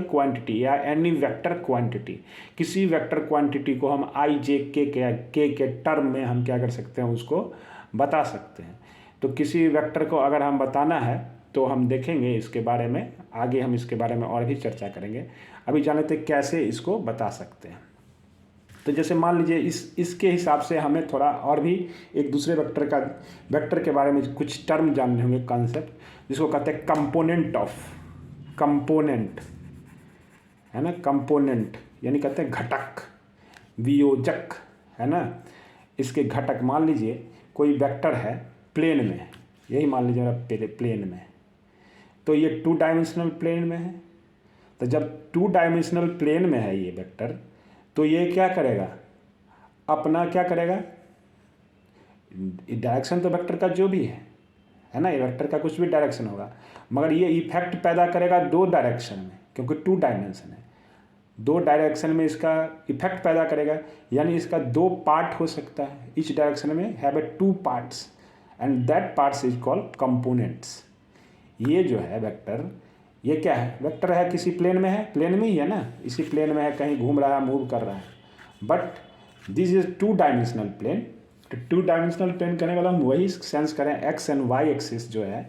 Speaker 1: quantity या एनी वेक्टर क्वांटिटी। किसी वेक्टर क्वांटिटी को हम आई जे के टर्म में हम क्या कर सकते हैं, उसको बता सकते हैं। तो किसी वेक्टर को अगर हम बताना है तो हम देखेंगे इसके बारे में, आगे हम इसके बारे में और भी चर्चा करेंगे। अभी जान लेते कैसे इसको बता सकते हैं। तो जैसे मान लीजिए इसके हिसाब से हमें थोड़ा और भी एक दूसरे वेक्टर के बारे में कुछ टर्म जानने होंगे, कॉन्सेप्ट, जिसको कहते हैं कंपोनेंट, है ना, कंपोनेंट यानी कहते हैं घटक, वियोजक, है ना। इसके घटक मान लीजिए कोई वेक्टर है प्लेन में, यही मान लीजिए मेरा प्लेन में, तो ये 2 डायमेंशनल प्लेन में है। तो जब 2 डायमेंशनल प्लेन में है ये वेक्टर, तो ये क्या करेगा, अपना क्या करेगा, डायरेक्शन तो वेक्टर का जो भी है ना, ये वेक्टर का कुछ भी डायरेक्शन होगा, मगर ये इफेक्ट पैदा करेगा 2 डायरेक्शन में, क्योंकि 2 डायमेंशन है, 2 डायरेक्शन में इसका इफेक्ट पैदा करेगा। यानी इसका 2 पार्ट हो सकता है, इच डायरेक्शन में have a 2 parts and that parts is called components. ये जो है वेक्टर, ये क्या है, वेक्टर है, किसी प्लेन में है, प्लेन में ही है ना, इसी प्लेन में है, कहीं घूम रहा है, मूव कर रहा है, but this is 2 dimensional plane. तो 2 डायमेंशनल प्लेन करने वाला हम वही सेंस करें, एक्स एंड वाई एक्सिस जो है।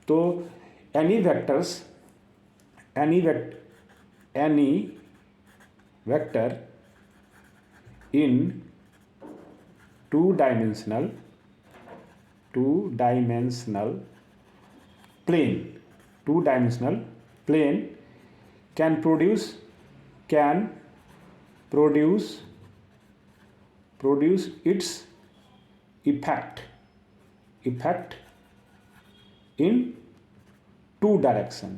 Speaker 1: तो any vector in 2 dimensional plane can produce its effect in 2 direction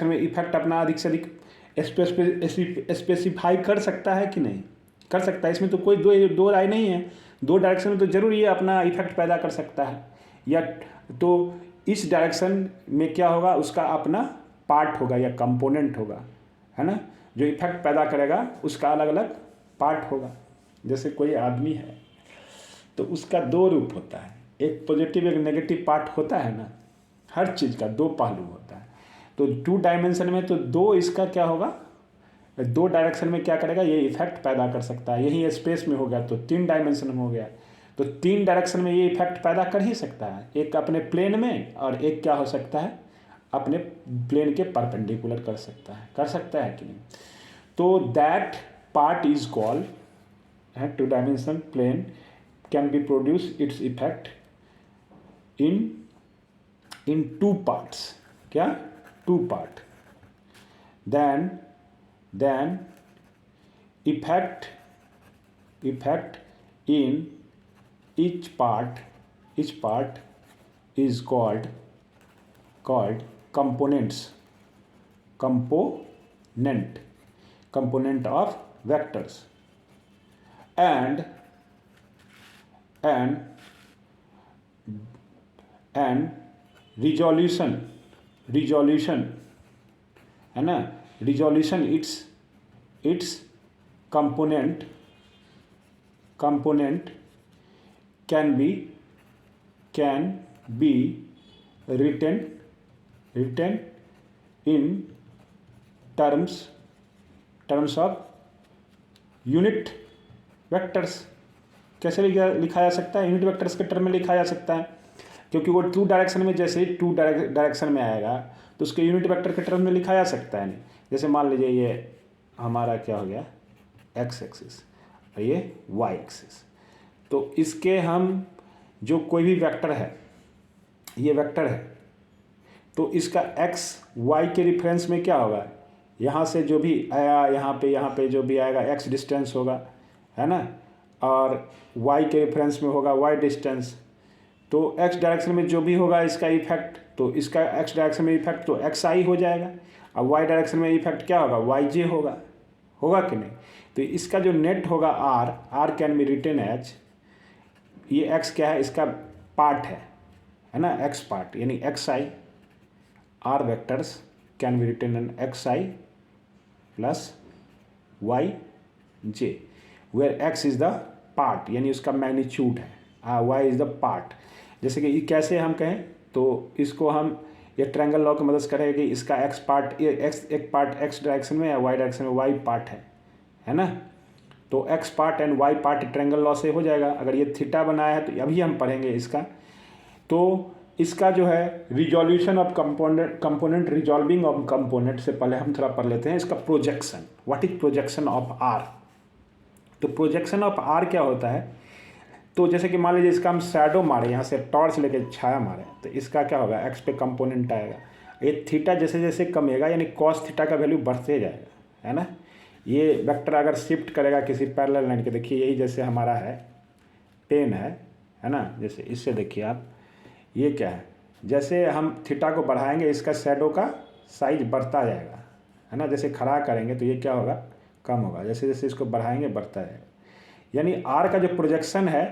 Speaker 1: में इफेक्ट अपना अधिक से अधिक स्पेसिफाई कर सकता है कि नहीं, कर सकता है। इसमें तो कोई दो राय नहीं है, 2 डायरेक्शन में तो जरूर ये अपना इफेक्ट पैदा कर सकता है। या तो इस डायरेक्शन में क्या होगा, उसका अपना पार्ट होगा या कंपोनेंट होगा, है ना, जो इफेक्ट पैदा करेगा, उसका अलग अलग पार्ट होगा। जैसे कोई आदमी है तो उसका 2 रूप होता है, एक पॉजिटिव एक नेगेटिव पार्ट होता है ना, हर चीज़ का 2 पहलू होता है। तो 2 डायमेंशन में तो 2 इसका क्या होगा, 2 डायरेक्शन में क्या करेगा, ये इफेक्ट पैदा कर सकता है। यही स्पेस में हो गया तो 3 डायमेंशन में हो गया, तो 3 डायरेक्शन में ये इफेक्ट पैदा कर ही सकता है, एक अपने प्लेन में और एक क्या हो सकता है, अपने प्लेन के परपेंडिकुलर कर सकता है कि नहीं। तो that part is called 2 dimensional plane can be produce its effect in 2 parts, क्या 2 part. then effect in each part is called component of vectors, and resolution है ना, resolution its component can be written in terms of unit vectors, कैसे लिखा जा सकता है? Unit vectors के term में लिखा जा सकता है, क्योंकि वो टू डायरेक्शन में, जैसे टू डायरेक्शन में आएगा तो उसके यूनिट वेक्टर के टर्म में लिखा जा सकता है। नहीं, जैसे मान लीजिए ये हमारा क्या हो गया, एक्स एक्सिस और ये वाई एक्सिस, तो इसके हम जो कोई भी वेक्टर है, ये वेक्टर है, तो इसका एक्स वाई के रिफरेंस में क्या होगा, यहाँ से जो भी आया यहाँ पे जो भी आएगा एक्स डिस्टेंस होगा, है ना, और वाई के रेफरेंस में होगा वाई डिस्टेंस। तो एक्स डायरेक्शन में जो भी होगा इसका इफेक्ट, तो इसका एक्स डायरेक्शन में इफेक्ट तो एक्स आई हो जाएगा, और वाई डायरेक्शन में इफेक्ट क्या होगा, वाई जे होगा, होगा कि नहीं? तो इसका जो नेट होगा R can be written as, ये एक्स क्या है, इसका पार्ट है ना, एक्स पार्ट, यानी X I, R vectors can be written in X I plus Y J, where X is the part, यानी उसका मैग्नीट्यूड है, वाई इज द पार्ट। जैसे कि ये कैसे हम कहें, तो इसको हम ये ट्रायंगल लॉ की मदद से करेंगे कि इसका एक्स पार्ट, एक पार्ट एक्स डायरेक्शन में या वाई डायरेक्शन में वाई पार्ट है ना, तो X part and Y part triangle law से हो जाएगा। अगर ये थीटा बनाया है तो अभी हम पढ़ेंगे इसका, तो इसका जो है resolution of component resolving of component से पहले हम थोड़ा पढ़ लेते हैं इसका projection. What is projection of R? तो प्रोजेक्शन ऑफ आर क्या होता है, तो जैसे कि मान लीजिए इसका हम शैडो मारे, यहाँ से टॉर्च लेके छाया मारे, तो इसका क्या होगा, एक्स पे कंपोनेंट आएगा, ये थीटा जैसे जैसे कमेगा यानी कॉस थीटा का वैल्यू बढ़ते जाएगा, है ना। ये वेक्टर अगर शिफ्ट करेगा किसी पैरेलल लाइन के, देखिए यही जैसे हमारा है पेन है ना, जैसे इससे देखिए आप, ये क्या है, जैसे हम थीटा को बढ़ाएंगे इसका शैडो का साइज बढ़ता जाएगा, है ना, जैसे खड़ा करेंगे तो ये क्या होगा, कम होगा, जैसे जैसे इसको बढ़ाएंगे बढ़ता जाएगा। यानी आर का जो प्रोजेक्शन है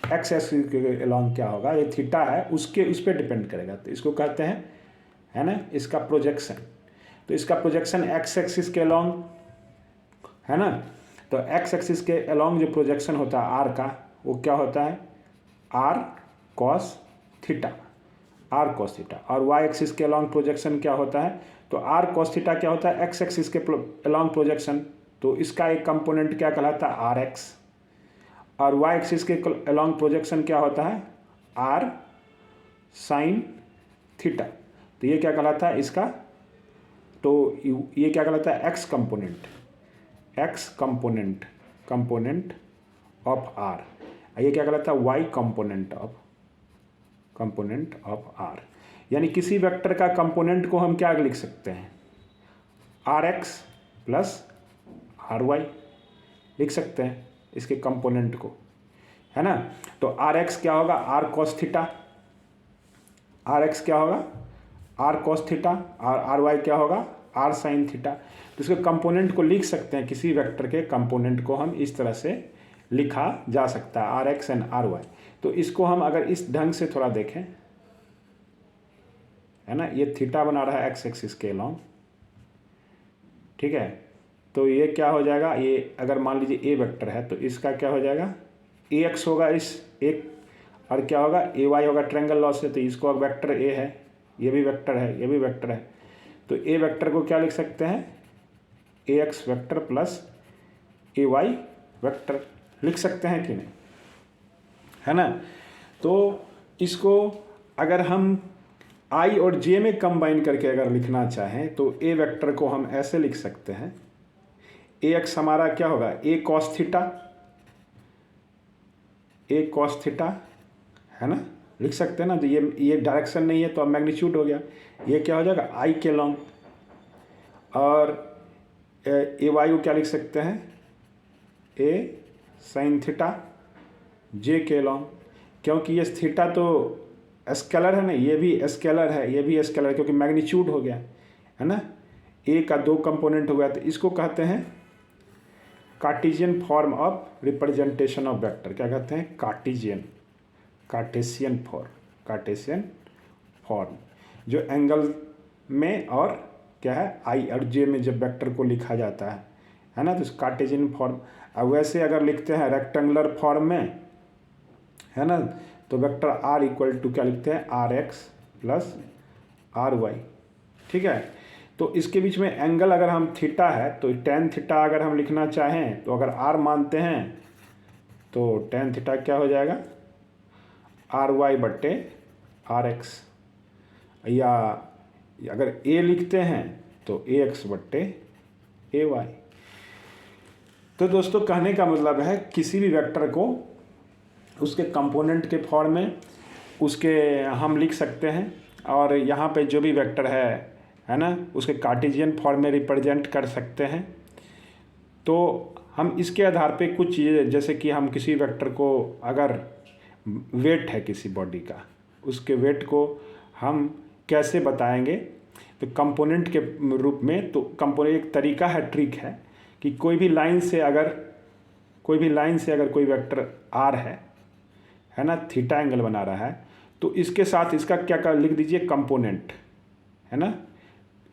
Speaker 1: एक्स एक्सिस के अलॉन्ग क्या होगा, ये थीटा है उसके उस पर डिपेंड करेगा, तो इसको कहते हैं, है ना, इसका प्रोजेक्शन। तो इसका प्रोजेक्शन एक्स एक्सिस के अलॉन्ग है ना, तो एक्स एक्सिस के अलॉन्ग जो प्रोजेक्शन होता है आर का, वो क्या होता है, R cos theta, R cos theta. और वाई एक्सिस के अलॉन्ग प्रोजेक्शन क्या होता है, तो आर कॉस थीटा क्या होता है, एक्स एक्सिस के अलॉन्ग प्रोजेक्शन, तो इसका एक कंपोनेंट क्या कहलाता है, आर एक्स। और वाई एक्सिस के अलॉन्ग प्रोजेक्शन क्या होता है, आर साइन थीटा, तो ये क्या कहलाता है इसका, तो ये क्या कहलाता है, X component, X component of R. ये क्या कहलाता है, वाई कंपोनेंट ऑफ आर। यानी किसी वेक्टर का कंपोनेंट को हम क्या लिख सकते हैं, R X plus R Y लिख सकते हैं इसके कंपोनेंट को, है ना। तो आर एक्स क्या होगा, R cos theta, R X क्या होगा, आर कॉस थीटा, और आर वाई क्या होगा, आर साइन थीटा। तो इसके कंपोनेंट को लिख सकते हैं, किसी वेक्टर के कंपोनेंट को हम इस तरह से लिखा जा सकता है, R X and R Y. तो इसको हम अगर इस ढंग से थोड़ा देखें, है ना, ये थीटा बना रहा है एक्स एक्सिस के अलॉन्ग, ठीक है, तो ये क्या हो जाएगा, ये अगर मान लीजिए ए वेक्टर है तो इसका क्या हो जाएगा, ए एक्स होगा इस एक, और क्या होगा, ए वाई होगा ट्रायंगल लॉ से, तो इसको वेक्टर ए है, ये भी वेक्टर है, ये भी वेक्टर है, तो ए वेक्टर को क्या लिख सकते हैं, ए एक्स वेक्टर प्लस ए वाई वेक्टर लिख सकते हैं कि नहीं, है ना। तो इसको अगर हम आई और जे में कंबाइन करके अगर लिखना चाहें तो ए वेक्टर को हम ऐसे लिख सकते हैं, ए एक्स हमारा क्या होगा, ए कॉस थीटा, ए कॉस थीटा, है ना, लिख सकते हैं ना। तो ये डायरेक्शन नहीं है तो अब मैग्नीट्यूड हो गया, ये क्या हो जाएगा, आई के लॉन्ग। और ए वाई को क्या लिख सकते हैं, ए साइन थीटा जे के लॉन्ग, क्योंकि ये थीटा तो स्केलर है ना, ये भी स्केलर है, ये भी स्केलर, क्योंकि मैग्नीट्यूड हो गया, है ना, ए का दो कंपोनेंट हो गया, तो इसको कहते हैं Cartesian form of representation of vector. क्या कहते हैं, कार्टेशियन फॉर्म, जो एंगल में और क्या है, आई और जे में जब वेक्टर को लिखा जाता है ना, तो कार्टेशियन फॉर्म। अब वैसे अगर लिखते हैं रेक्टेंगुलर फॉर्म में, है ना, तो वेक्टर आर इक्वल टू क्या लिखते हैं, R X plus R Y, ठीक है। तो इसके बीच में एंगल अगर हम थीटा है तो टेन थीटा अगर हम लिखना चाहें तो अगर आर मानते हैं तो tan थीटा क्या हो जाएगा, RY/RX, या अगर A लिखते हैं तो AX/AY। तो दोस्तों कहने का मतलब है किसी भी वेक्टर को उसके कंपोनेंट के फॉर्म में उसके हम लिख सकते हैं, और यहाँ पे जो भी वेक्टर है ना, उसके कार्टेशियन फॉर्म में रिप्रेजेंट कर सकते हैं। तो हम इसके आधार पे कुछ चीज़ें, जैसे कि हम किसी वेक्टर को, अगर वेट है किसी बॉडी का, उसके वेट को हम कैसे बताएंगे, तो कंपोनेंट के रूप में। तो कंपोनेंट एक तरीका है, ट्रिक है कि कोई भी लाइन से अगर कोई वेक्टर आर है ना, थीटा एंगल बना रहा है, तो इसके साथ इसका क्या लिख दीजिए, कंपोनेंट, है ना,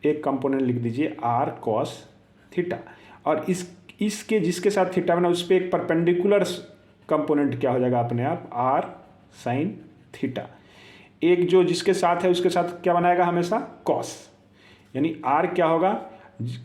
Speaker 1: एक कंपोनेंट लिख दीजिए आर कॉस थीटा, और इसके जिसके साथ थीटा बना उस पर एक परपेंडिकुलर कंपोनेंट क्या हो जाएगा अपने आप, आर साइन थीटा। एक जो जिसके साथ है उसके साथ क्या बनाएगा हमेशा, कॉस, यानी आर क्या होगा,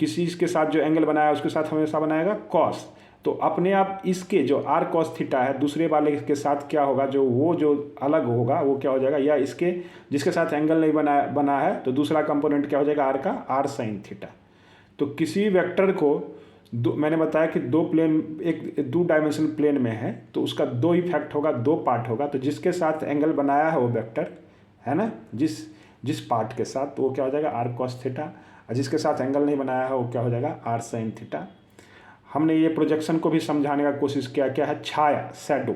Speaker 1: किसी इसके साथ जो एंगल बनाया उसके साथ हमेशा बनाएगा कॉस। तो अपने आप इसके जो आर कॉस थीटा है दूसरे वाले के साथ क्या होगा, जो अलग होगा वो क्या हो जाएगा, या इसके जिसके साथ एंगल नहीं बना है तो दूसरा कंपोनेंट क्या हो जाएगा आर का, आर साइन थीटा। तो किसी वेक्टर को मैंने बताया कि दो डायमेंशनल प्लेन में है, तो उसका दो इफेक्ट होगा, दो पार्ट होगा। तो जिसके साथ एंगल बनाया है वो वेक्टर, है ना, जिस पार्ट के साथ, तो वो क्या हो जाएगा आर कॉस थीटा, और जिसके साथ एंगल नहीं बनाया है वो क्या हो जाएगा आर साइन थीटा। हमने ये प्रोजेक्शन को भी समझाने का कोशिश किया, क्या है, छाया, शैडो,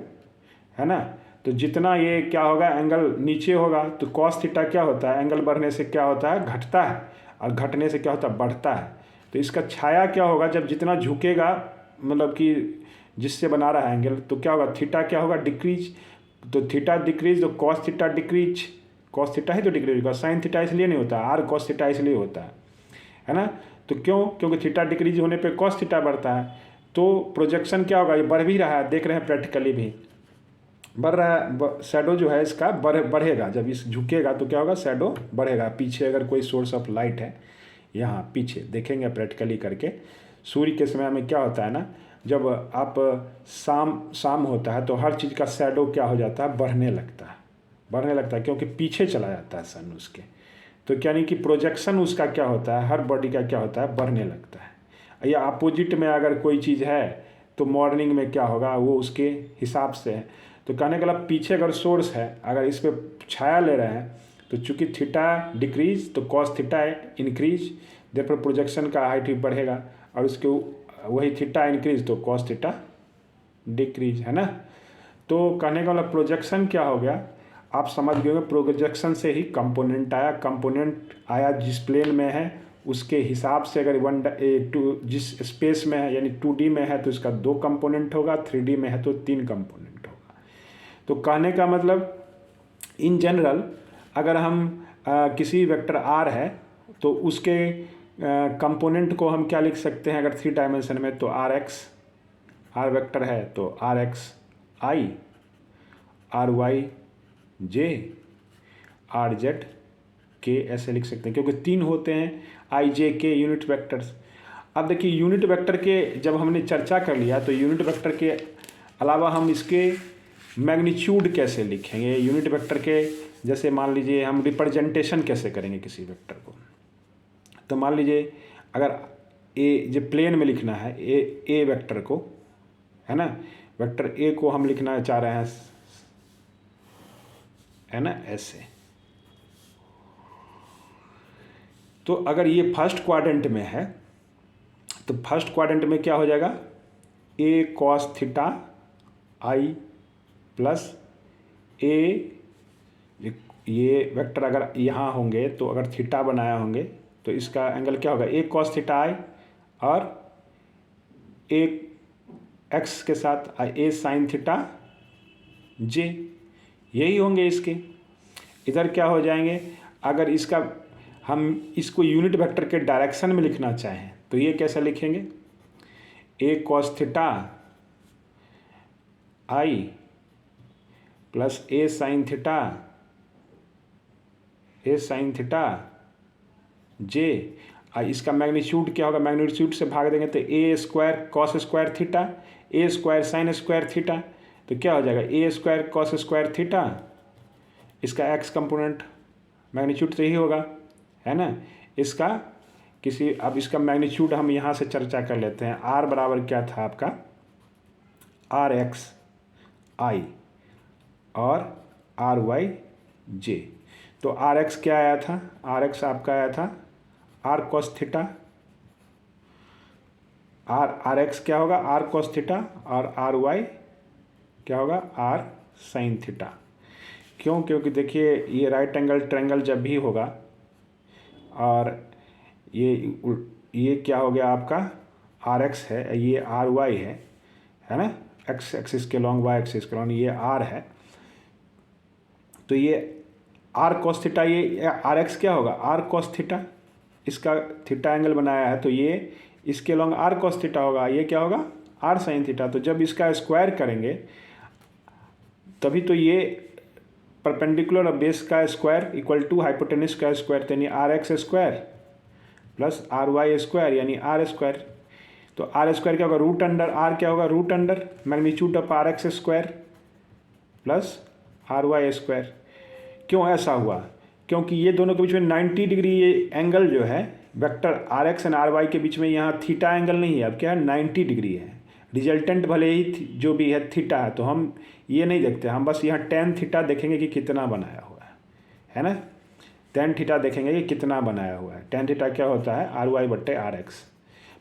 Speaker 1: है ना। तो जितना ये क्या होगा, एंगल नीचे होगा तो कॉस थीटा क्या होता है, एंगल बढ़ने से क्या होता है, घटता है, और घटने से क्या होता है, बढ़ता है। तो इसका छाया क्या होगा, जब जितना झुकेगा, मतलब कि जिससे बना रहा है एंगल, तो क्या होगा, थीटा क्या होगा, डिक्रीज। तो थीटा डिक्रीज तो cos theta decrease, cos theta ही तो डिक्रीज होगा, साइन थीटा इसलिए नहीं होता, आर कॉस थीटा इसलिए होता है ना। तो क्योंकि थीटा डिक्रीज होने पे कॉस थीटा बढ़ता है। तो प्रोजेक्शन क्या होगा, ये बढ़ भी रहा है, देख रहे हैं प्रैक्टिकली भी बढ़ रहा है, शैडो जो है इसका बढ़ेगा, जब इस झुकेगा तो क्या होगा, शैडो बढ़ेगा। पीछे अगर कोई सोर्स ऑफ लाइट है, यहाँ पीछे देखेंगे प्रैक्टिकली करके, सूर्य के समय में क्या होता है ना, जब आप शाम होता है तो हर चीज़ का शैडो क्या हो जाता है, बढ़ने लगता है, क्योंकि पीछे चला जाता है सन उसके। तो यानी कि प्रोजेक्शन उसका क्या होता है, हर बॉडी का क्या होता है, बढ़ने लगता है। या अपोजिट में अगर कोई चीज़ है तो मॉर्निंग में क्या होगा, वो उसके हिसाब से है। तो कहने का मतलब पीछे अगर सोर्स है, अगर इस पर छाया ले रहे हैं, तो चूंकि थीटा डिक्रीज तो cos theta increase, therefore projection का हाइट भी बढ़ेगा, और उसके वही थीटा इंक्रीज तो कॉस थीटा डिक्रीज, है ना। तो कहने का मतलब प्रोजेक्शन क्या हो गया, आप समझ गए होंगे, प्रोजेक्शन से ही कंपोनेंट आया जिस प्लेन में है उसके हिसाब से। अगर जिस स्पेस में है यानी 2D में है तो इसका 2 कंपोनेंट होगा, 3D में है तो 3 कंपोनेंट होगा। तो कहने का मतलब इन जनरल अगर हम किसी वेक्टर आर है तो उसके कंपोनेंट को हम क्या लिख सकते हैं, अगर 3 डायमेंशन में, तो आर वेक्टर है तो RXi, RYj, RZk ऐसे लिख सकते हैं, क्योंकि 3 होते हैं IJK यूनिट वेक्टर्स। अब देखिए यूनिट वेक्टर के जब हमने चर्चा कर लिया, तो यूनिट वेक्टर के अलावा हम इसके मैग्नीट्यूड कैसे लिखेंगे, यूनिट वेक्टर के जैसे मान लीजिए हम रिप्रेजेंटेशन कैसे करेंगे किसी वेक्टर को। तो मान लीजिए अगर जो प्लेन में लिखना है ए वेक्टर को, है ना, वेक्टर ए को हम लिखना चाह रहे हैं, है ना, ऐसे। तो अगर ये फर्स्ट क्वाड्रेंट में है तो फर्स्ट क्वाड्रेंट में क्या हो जाएगा, ए कॉस थीटा आई प्लस ए, ये वेक्टर अगर यहाँ होंगे तो अगर थीटा बनाया होंगे तो इसका एंगल क्या होगा, ए कॉस थीटा आई, और ए एक्स के साथ ए साइन थीटा जे, यही होंगे इसके। इधर क्या हो जाएंगे, अगर इसका हम इसको यूनिट वेक्टर के डायरेक्शन में लिखना चाहें तो ये कैसे लिखेंगे, ए कॉस थीटा आई प्लस ए साइन थीटा जे। इसका मैग्नीट्यूड क्या होगा, मैग्नीट्यूड से भाग देंगे तो a square cos square theta, A square sine square theta, तो क्या हो जाएगा ए स्क्वायर कॉस स्क्वायर थीटा, इसका एक्स कंपोनेंट मैग्नीट्यूड तो यही होगा, है ना। इसका अब इसका मैग्नीट्यूड हम यहाँ से चर्चा कर लेते हैं। आर बराबर क्या था आपका, आर एक्स आई और आर वाई जे। तो आर एक्स क्या आया था, आर एक्स आपका आया था R cos theta, R X क्या होगा आर कॉस थीटा, और आर वाई क्या होगा आर साइन थीटा। क्यों, क्योंकि देखिए ये राइट एंगल ट्रायंगल जब भी होगा और ये क्या हो गया आपका आर एक्स है, ये आर वाई है ना, एक्स एक्सिस के लॉन्ग वाई एक्सिस के लॉन्ग, ये आर है, तो ये आर कॉस थीटा, ये आर एक्स क्या होगा आर कॉस थीटा, इसका थीटा एंगल बनाया है तो ये इसके लॉन्ग आर कॉस थीटा होगा, ये क्या होगा आर साइन थीटा। तो जब इसका स्क्वायर करेंगे तभी तो ये परपेंडिकुलर और बेस का स्क्वायर इक्वल टू हाइपोटेनस का स्क्वायर, यानी R X square plus R Y square यानी आर स्क्वायर। तो आर स्क्वायर क्या होगा रूट अंडर आर, क्या होगा root under magnitude of R X square plus R Y square. क्यों ऐसा हुआ, क्योंकि ये दोनों के बीच में 90 डिग्री ये एंगल जो है vector R X and R Y के बीच में, यहाँ थीटा एंगल नहीं है, अब क्या है 90 डिग्री है। रिजल्टेंट भले ही जो भी है थीटा है, तो हम ये नहीं देखते, हम बस यहाँ टेन थीटा देखेंगे कि कितना बनाया हुआ है ना, टेन थीटा देखेंगे कि कितना बनाया हुआ है। टेन थीटा क्या होता है आर वाई बट्टे आर एक्स।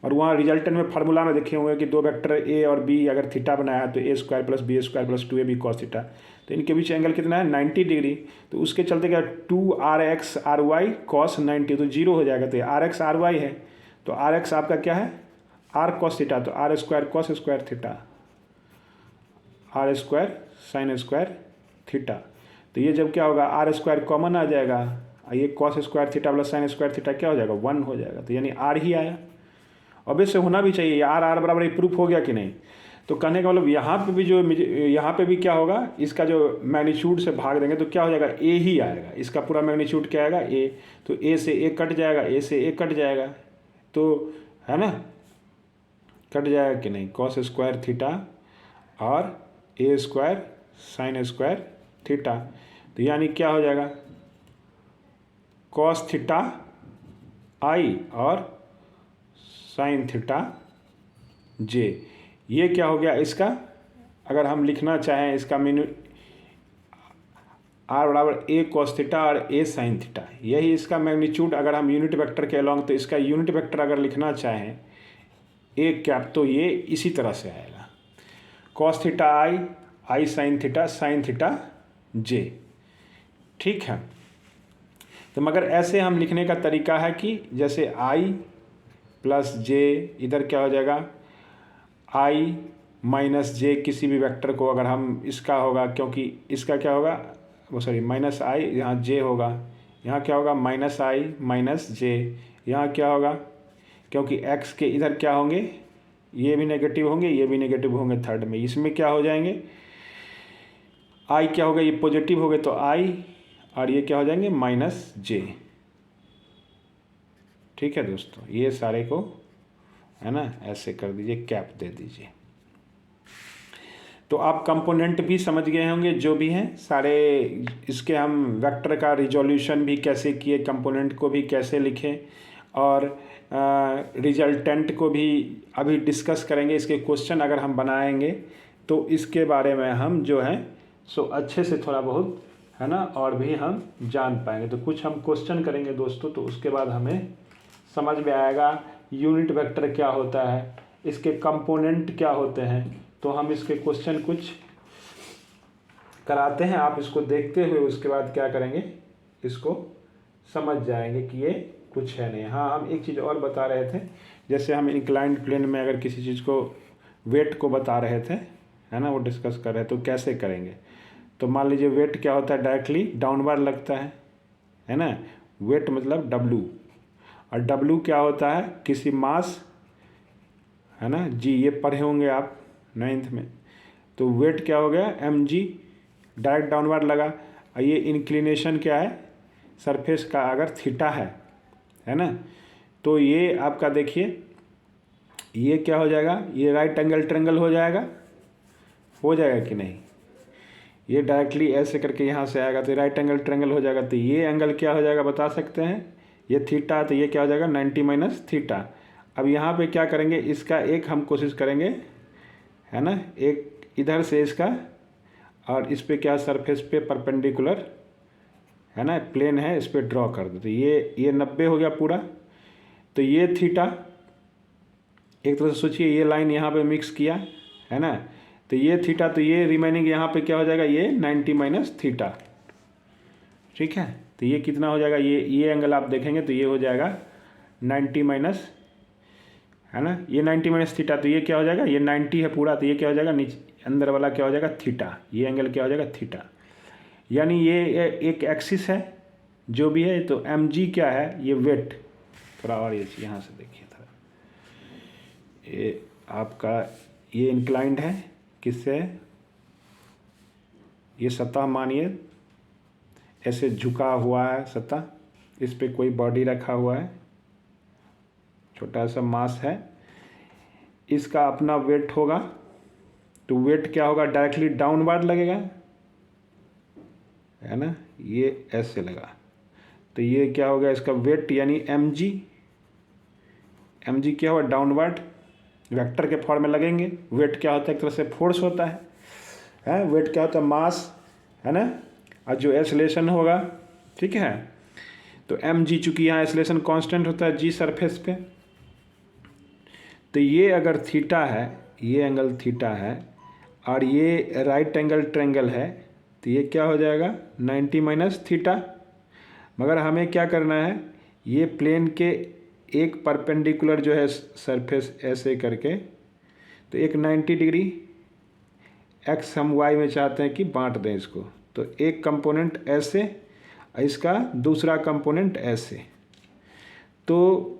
Speaker 1: और वहाँ रिजल्टेंट में फार्मूला में देखे हुए कि दो वेक्टर ए और बी अगर थीटा बनाया है तो a square plus b square plus 2ab cos theta, तो इनके बीच एंगल कितना है 90 डिग्री। तो उसके चलते क्या 2rx आर वाई कॉस 90, तो जीरो हो जाएगा। तो आर एक्स आर वाई है, तो आर एक्स आपका क्या है आर कॉस थीटा, तो R square cos square theta, R square sine square theta. तो ये जब क्या होगा आर स्क्वायर कॉमन आ जाएगा, ये cos square theta plus sign square theta क्या हो जाएगा 1 हो जाएगा। तो यानी आर ही आया, ऑब्वियस होना भी चाहिए, आर आर बराबर ये प्रूफ हो गया कि नहीं। तो कहने का मतलब यहाँ पे भी यहाँ पे भी क्या होगा, इसका जो मैग्नीट्यूड से भाग देंगे तो क्या हो जाएगा ए ही आएगा, इसका पूरा मैग्नीट्यूड क्या आएगा ए। तो ए से ए कट जाएगा, ए से ए कट जाएगा, तो है ना कट जाएगा कि नहीं, कॉस स्क्वायर थीटा और ए स्क्वायर साइन स्क्वायर थीटा। तो यानी क्या हो जाएगा कॉस थीटा आई और साइन थीटा जे। ये क्या हो गया इसका, अगर हम लिखना चाहें इसका मीनू आर बराबर ए कॉस थीटा और ए साइन थीटा, यही इसका मैग्नीट्यूड। अगर हम यूनिट वेक्टर के अलॉन्ग, तो इसका यूनिट वेक्टर अगर लिखना चाहें ए कैप, तो ये इसी तरह से आएगा कॉस थीटा आई, आई साइन थीटा जे। ठीक है, तो मगर ऐसे हम लिखने का तरीका है कि जैसे आई प्लस जे, इधर क्या हो जाएगा आई माइनस जे, किसी भी वेक्टर को अगर हम इसका होगा, क्योंकि इसका क्या होगा वो सॉरी माइनस आई, यहाँ जे होगा, यहाँ क्या होगा माइनस आई माइनस जे, यहाँ क्या होगा क्योंकि एक्स के इधर क्या होंगे ये भी नेगेटिव होंगे, ये भी नेगेटिव होंगे थर्ड में, इसमें क्या हो जाएंगे आई क्या होगा ये पॉजिटिव हो गए तो आई, और ये क्या हो जाएंगे माइनस जे। ठीक है दोस्तों, ये सारे को है ना ऐसे कर दीजिए, कैप दे दीजिए। तो आप कंपोनेंट भी समझ गए होंगे जो भी हैं सारे, इसके हम वेक्टर का रिजोल्यूशन भी कैसे किए, कंपोनेंट को भी कैसे लिखें, और रिजल्टेंट को भी अभी डिस्कस करेंगे। इसके क्वेश्चन अगर हम बनाएंगे तो इसके बारे में हम जो है सो अच्छे से थोड़ा बहुत है ना और भी हम जान पाएंगे। तो कुछ हम क्वेश्चन करेंगे दोस्तों, तो उसके बाद हमें समझ में आएगा यूनिट वेक्टर क्या होता है, इसके कंपोनेंट क्या होते हैं। तो हम इसके क्वेश्चन कुछ कराते हैं, आप इसको देखते हुए उसके बाद क्या करेंगे इसको समझ जाएंगे कि ये कुछ है नहीं। हाँ, हम एक चीज़ और बता रहे थे, जैसे हम इंक्लाइंड प्लेन में अगर किसी चीज़ को वेट को बता रहे थे है ना, वो डिस्कस कर रहे हैं, तो कैसे करेंगे। तो मान लीजिए वेट क्या होता है डायरेक्टली डाउनवर्ड लगता है ना, वेट मतलब डब्लू, और डब्लू क्या होता है किसी मास है ना जी, ये पढ़े होंगे आप 9th में। तो वेट क्या हो गया mg, डायरेक्ट डाउनवर्ड लगा, और ये इंक्लिनेशन क्या है सरफेस का अगर थीटा है ना, तो ये आपका देखिए ये क्या हो जाएगा, ये राइट एंगल ट्रायंगल हो जाएगा हो जाएगा कि नहीं? ये डायरेक्टली ऐसे करके यहाँ से आएगा तो राइट एंगल ट्रायंगल हो जाएगा। तो ये एंगल क्या हो जाएगा बता सकते हैं? ये थीटा, तो ये क्या हो जाएगा 90 माइनस थीटा। अब यहाँ पे क्या करेंगे, इसका एक हम कोशिश करेंगे, है ना, एक इधर से इसका, और इस पे क्या सरफेस पे परपेंडिकुलर, है ना, प्लेन है, इस पे ड्रॉ कर दो। तो ये 90 हो गया पूरा। तो ये थीटा एक तरह से सोचिए, ये लाइन यहाँ पे मिक्स किया, है ना, तो ये थीटा, तो ये रिमेनिंग यहाँ पे क्या हो जाएगा, ये 90 माइनस थीटा। ठीक है, तो ये कितना हो जाएगा, ये एंगल आप देखेंगे तो ये हो जाएगा 90 माइनस, है ना, ये 90 माइनस थीटा, तो ये क्या हो जाएगा, ये 90 है पूरा, तो ये क्या हो जाएगा नीचे अंदर वाला क्या हो जाएगा थीटा, ये एंगल क्या हो जाएगा थीटा। यानी ये एक एक्सिस है जो भी है। तो एम जी क्या है, ये वेट, थोड़ा और ये यहाँ से देखिए थोड़ा, ये आपका ये इंक्लाइंड है, किससे, ये सतह मानिए ऐसे झुका हुआ है सतह, इस पे कोई बॉडी रखा हुआ है, छोटा सा मास है, इसका अपना वेट होगा। तो वेट क्या होगा, डायरेक्टली डाउनवर्ड लगेगा, है ना, ये ऐसे लगा, तो ये क्या होगा इसका वेट, यानी एम जी क्या होगा डाउनवर्ड, वेक्टर के फॉर्म में लगेंगे। वेट क्या होता है, एक तरह से फोर्स होता है, वेट क्या होता है मास, है ना, और जो एक्सेलरेशन होगा, ठीक है, तो एम जी, चूँकि यहाँ एक्सेलरेशन कांस्टेंट होता है जी सरफेस पे, तो ये अगर थीटा है, ये एंगल थीटा है, और ये राइट एंगल ट्रायंगल है, तो ये क्या हो जाएगा 90 माइनस थीटा। मगर हमें क्या करना है, ये प्लेन के एक परपेंडिकुलर जो है सरफेस ऐसे करके, तो एक 90 डिग्री एक्स हम वाई में चाहते हैं कि बांट दें इसको, तो एक कंपोनेंट ऐसे, इसका दूसरा कंपोनेंट ऐसे। तो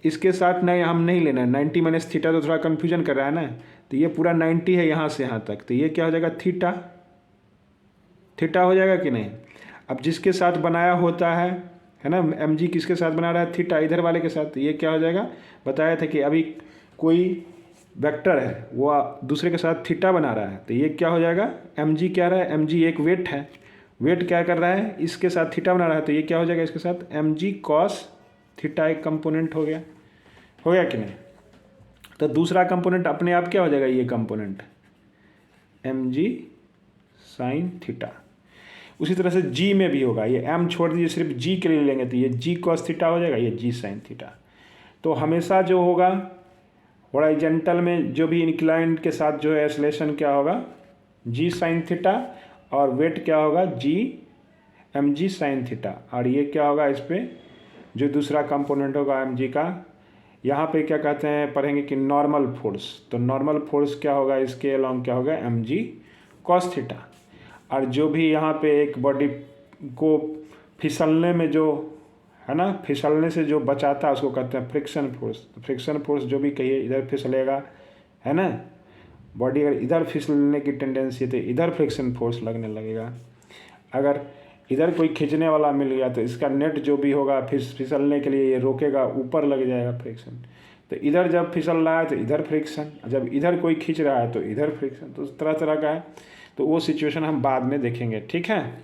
Speaker 1: इसके साथ नहीं, हम नहीं लेना है 90 माइनस थीटा, तो थोड़ा कन्फ्यूजन कर रहा है ना, तो ये पूरा 90 है यहाँ से यहाँ तक, तो ये क्या हो जाएगा थीटा हो जाएगा कि नहीं। अब जिसके साथ बनाया होता है ना, एम जी किसके साथ बना रहा है, थीटा, इधर वाले के साथ, तो ये क्या हो जाएगा, बताया था कि अभी कोई वेक्टर है वो दूसरे के साथ थीटा बना रहा है, तो ये क्या हो जाएगा, एम जी क्या रहा है, एम जी एक वेट है, वेट क्या कर रहा है, इसके साथ थीटा बना रहा है, तो ये क्या हो जाएगा इसके साथ एम जी कॉस थीटा, एक कंपोनेंट हो गया कि नहीं। तो दूसरा कंपोनेंट अपने आप क्या हो जाएगा, ये component M G sine theta. उसी तरह से जी में भी होगा, ये एम छोड़ दीजिए, सिर्फ जी के लिए लेंगे, तो ये जी कॉस थीटा हो जाएगा, ये जी साइन थीटा। तो हमेशा जो होगा हॉरिजॉन्टल में जो भी इंक्लाइंड के साथ जो है एक्सेलरेशन क्या होगा, जी साइन थीटा, और वेट क्या होगा, G M G sine theta. और ये क्या होगा, इस पर जो दूसरा कंपोनेंट होगा एम जी का, यहाँ पे क्या कहते हैं पढ़ेंगे कि नॉर्मल फोर्स। तो नॉर्मल फोर्स क्या होगा, इसके अलॉन्ग क्या होगा, एम जी कॉस थीटा। और जो भी यहाँ पे एक बॉडी को फिसलने में जो, है ना, फिसलने से जो बचाता है उसको कहते हैं फ्रिक्शन फोर्स। तो फ्रिक्शन फोर्स जो भी कहिए, इधर फिसलेगा, है ना, बॉडी अगर इधर फिसलने की टेंडेंसी है तो इधर फ्रिक्शन फोर्स लगने लगेगा। अगर इधर कोई खींचने वाला मिल गया तो इसका नेट जो भी होगा फिसलने के लिए ये रोकेगा, ऊपर लग जाएगा फ्रिक्शन। तो इधर जब फिसल रहा है तो इधर फ्रिक्शन, जब इधर कोई खींच रहा है तो इधर फ्रिक्शन, तो तरह तरह का है। तो वो सिचुएशन हम बाद में देखेंगे, ठीक है,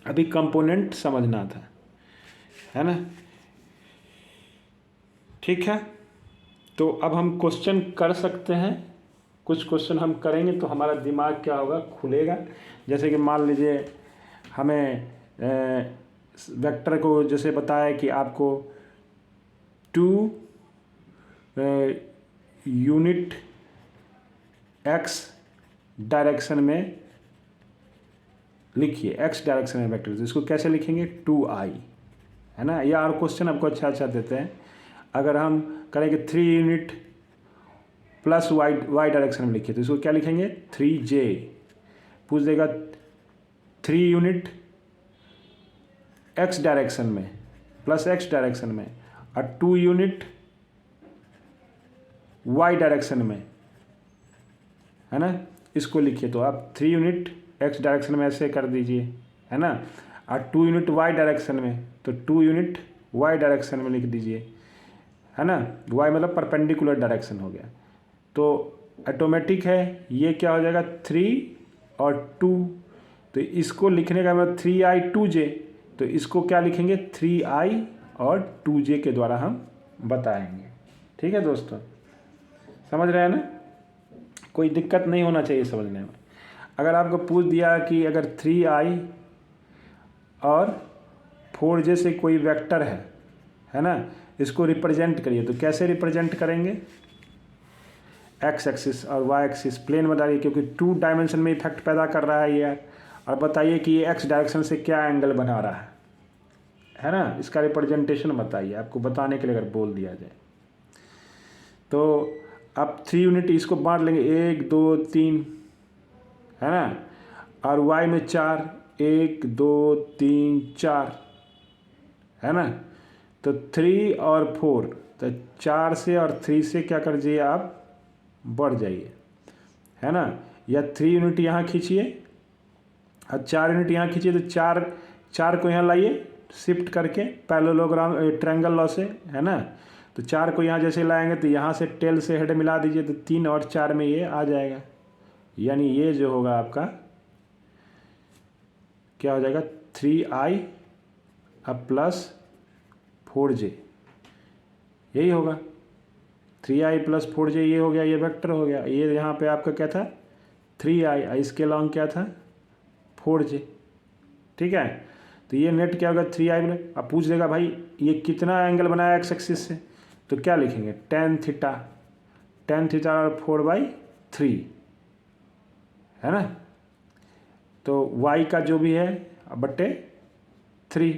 Speaker 1: अभी कंपोनेंट समझना था, है ना, ठीक है। तो अब हम क्वेश्चन कर सकते हैं, कुछ क्वेश्चन हम करेंगे तो हमारा दिमाग क्या होगा, खुलेगा। जैसे कि मान लीजिए हमें वेक्टर को जैसे बताया कि आपको 2 यूनिट एक्स डायरेक्शन में लिखिए, एक्स डायरेक्शन में वेक्टर, तो इसको कैसे लिखेंगे, 2i, है ना। या और क्वेश्चन आपको अच्छा देते हैं, अगर हम करेंगे 3 यूनिट प्लस वाई डायरेक्शन में लिखिए, तो इसको क्या लिखेंगे, 3j। पूछ देगा 3 यूनिट एक्स डायरेक्शन में प्लस एक्स डायरेक्शन में, और 2 यूनिट वाई डायरेक्शन में, है ना, इसको लिखिए। तो आप 3 यूनिट एक्स डायरेक्शन में ऐसे कर दीजिए, है ना, और 2 यूनिट वाई डायरेक्शन में, तो 2 यूनिट वाई डायरेक्शन में लिख दीजिए, है ना। वाई मतलब परपेंडिकुलर डायरेक्शन हो गया। तो ऑटोमेटिक है, ये क्या हो जाएगा 3 और 2, तो इसको लिखने का मतलब 3i 2j, तो इसको क्या लिखेंगे 3i और 2j के द्वारा हम बताएंगे। ठीक है दोस्तों, समझ रहे हैं ना, कोई दिक्कत नहीं होना चाहिए समझने में। अगर आपको पूछ दिया कि अगर 3i और 4j से कोई वेक्टर है ना, इसको रिप्रेजेंट करिए, तो कैसे रिप्रेजेंट करेंगे, एक्स एक्सिस और वाई एक्सिस प्लेन बताइए, क्योंकि 2 डायमेंशन में इफेक्ट पैदा कर रहा है ये। और बताइए कि ये एक्स डायरेक्शन से क्या एंगल बना रहा है ना, इसका रिप्रेजेंटेशन बताइए, आपको बताने के लिए अगर बोल दिया जाए तो आप 3 यूनिट इसको बांट लेंगे, 1 2 3 है ना, और वाई में 4, 1 2 3 4 है ना, तो 3 और 4, तो 4 से और 3 से क्या कर दीजिए आप बढ़ जाइए, है ना, या 3 यूनिट यहाँ खींचिए और 4 यूनिट यहाँ खींचिए, तो 4 को यहाँ लाइए शिफ्ट करके पैरेललोग्राम ट्रायंगल लॉ से, है ना, तो 4 को यहाँ जैसे लाएंगे तो यहाँ से टेल से हेड मिला दीजिए, तो 3 और 4 में ये आ जाएगा, यानी ये जो होगा आपका क्या हो जाएगा 3i अब प्लस 4j, यही होगा 3i प्लस 4j, ये हो गया, ये वेक्टर हो गया। ये यहाँ पे आपका क्या था 3i, इसके लॉन्ग क्या था 4j। ठीक है, तो ये नेट क्या होगा 3i में। अब पूछ देगा भाई ये कितना एंगल बनाया एक्स एक्सिस से, तो क्या लिखेंगे tan थीटा और 4/3 है ना, तो y का जो भी है बट्टे 3,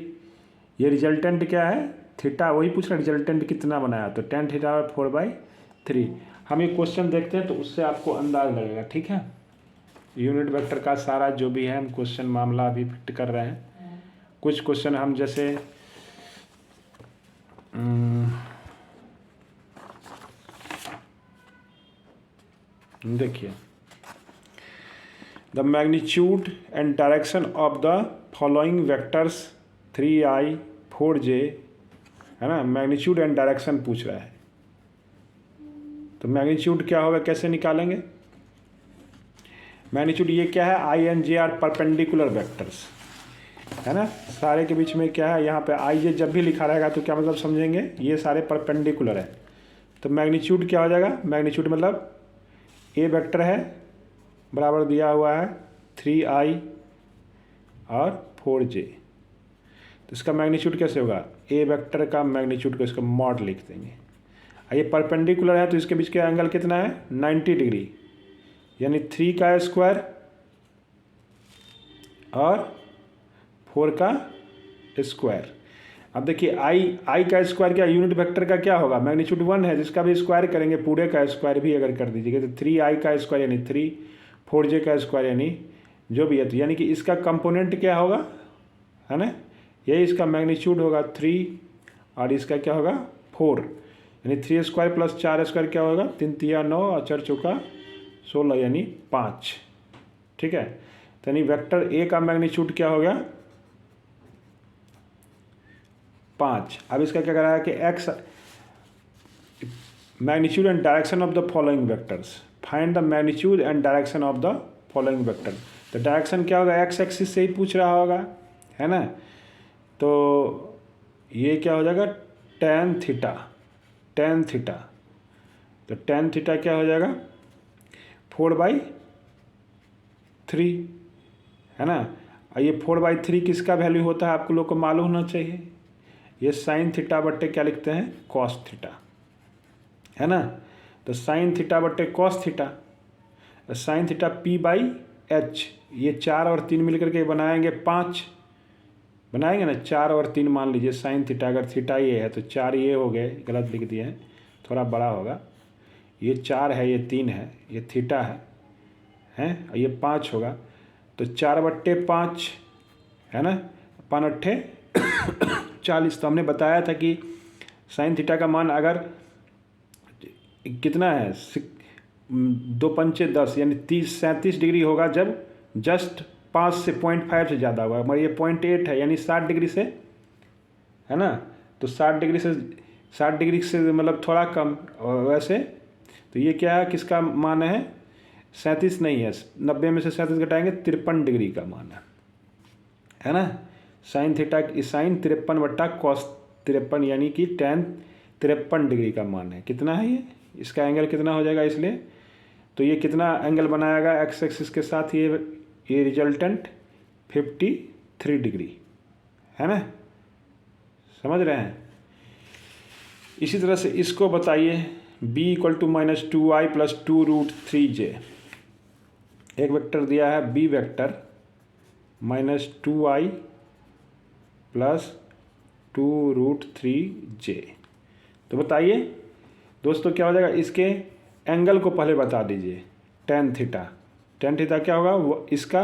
Speaker 1: ये रिजल्टेंट क्या है थीटा, वही पूछ रहा रिजल्टेंट कितना बनाया, तो tan थीटा और 4/3। हम ये क्वेश्चन देखते हैं तो उससे आपको अंदाज लगेगा। ठीक है, यूनिट वेक्टर का सारा जो भी है हम क्वेश्चन मामला अभी फिट कर रहे हैं। कुछ क्वेश्चन हम जैसे देखिए, the magnitude and direction of the following vectors 3i 4j, है ना, मैग्नीट्यूड एंड डायरेक्शन पूछ रहा है, तो मैग्नीट्यूड क्या होगा, कैसे निकालेंगे मैग्नीट्यूड, ये क्या है I and J are perpendicular vectors, है ना, सारे के बीच में क्या है, यहाँ पे आई जे जब भी लिखा रहेगा तो क्या मतलब समझेंगे, ये सारे परपेंडिकुलर है, तो मैग्नीट्यूड क्या हो जाएगा, मैग्नीट्यूड मतलब ए वेक्टर है बराबर दिया हुआ है 3i और 4j, तो इसका मैग्नीट्यूड कैसे होगा, ए वेक्टर का मैग्नीट्यूड को इसका मॉड लिख देंगे। ये परपेंडिकुलर है तो इसके बीच का एंगल कितना है 90 डिग्री, यानी 3 का स्क्वायर और 4 का स्क्वायर। अब देखिए आई का स्क्वायर क्या, यूनिट वेक्टर का क्या होगा मैग्नीट्यूड 1 है, जिसका भी स्क्वायर करेंगे पूरे का स्क्वायर भी अगर कर दीजिएगा तो 3i का स्क्वायर यानी 3, 4j का स्क्वायर यानी जो भी है, तो यानी कि इसका कंपोनेंट क्या होगा, है ना, यही इसका मैग्नीट्यूड होगा 3 और इसका क्या होगा 4, यानी 3 स्क्वायर प्लस 4 स्क्वायर क्या होगा 3 तिया 9 और 4 चौका 16 यानी 5। ठीक है, तो यानी वेक्टर ए का मैग्नीट्यूड क्या हो गया 5। अब इसका क्या करा है कि x magnitude and direction of the following vectors, find the magnitude and direction of the following vector, तो डायरेक्शन क्या होगा एक्स एक्सिस से ही पूछ रहा होगा, है ना, तो ये क्या हो जाएगा tan थीटा, तो tan थीटा क्या हो जाएगा 4/3, है ना, और ये 4/3 किसका वैल्यू होता है आपको लोग को मालूम होना चाहिए, ये साइन थीटा बट्टे क्या लिखते हैं कॉस थीटा, है ना, तो साइन थीटा बट्टे cos theta, sine theta p/h, ये 4 और 3 मिलकर के बनाएंगे 5, बनाएंगे ना 4 और 3 मान लीजिए साइन थीटा, अगर थीटा ये है तो 4 ये हो गए, गलत लिख दिए हैं थोड़ा बड़ा होगा, ये 4 है ये 3 है ये थीटा है और ये 5 होगा, तो 4/5 है ना, 5 × 40, तो हमने बताया था कि साइन थीटा का मान अगर कितना है 2 पंचे 10 यानी 37 डिग्री होगा जब जस्ट 5 से 0.5 से ज़्यादा होगा, मगर ये 0.8 है यानी 60 डिग्री से, है ना, तो 60 डिग्री से मतलब थोड़ा कम, और वैसे तो ये क्या है, किसका मान है, 37 नहीं है, 90 में से 37 घटाएंगे 53 डिग्री का मान है ना। साइन थीटा साइन 53/cos 53 यानी कि tan 53 डिग्री का मान है। कितना है ये, इसका एंगल कितना हो जाएगा, इसलिए तो ये कितना एंगल बनाएगा एक्स एक्सिस के साथ, ये रिजल्टेंट 53 डिग्री है ना, समझ रहे हैं। इसी तरह से इसको बताइए b = -2i + 2√3j। एक वेक्टर दिया है b वेक्टर -2i + 2√3j। तो बताइए दोस्तों क्या हो जाएगा, इसके एंगल को पहले बता दीजिए। tan थीटा क्या होगा, इसका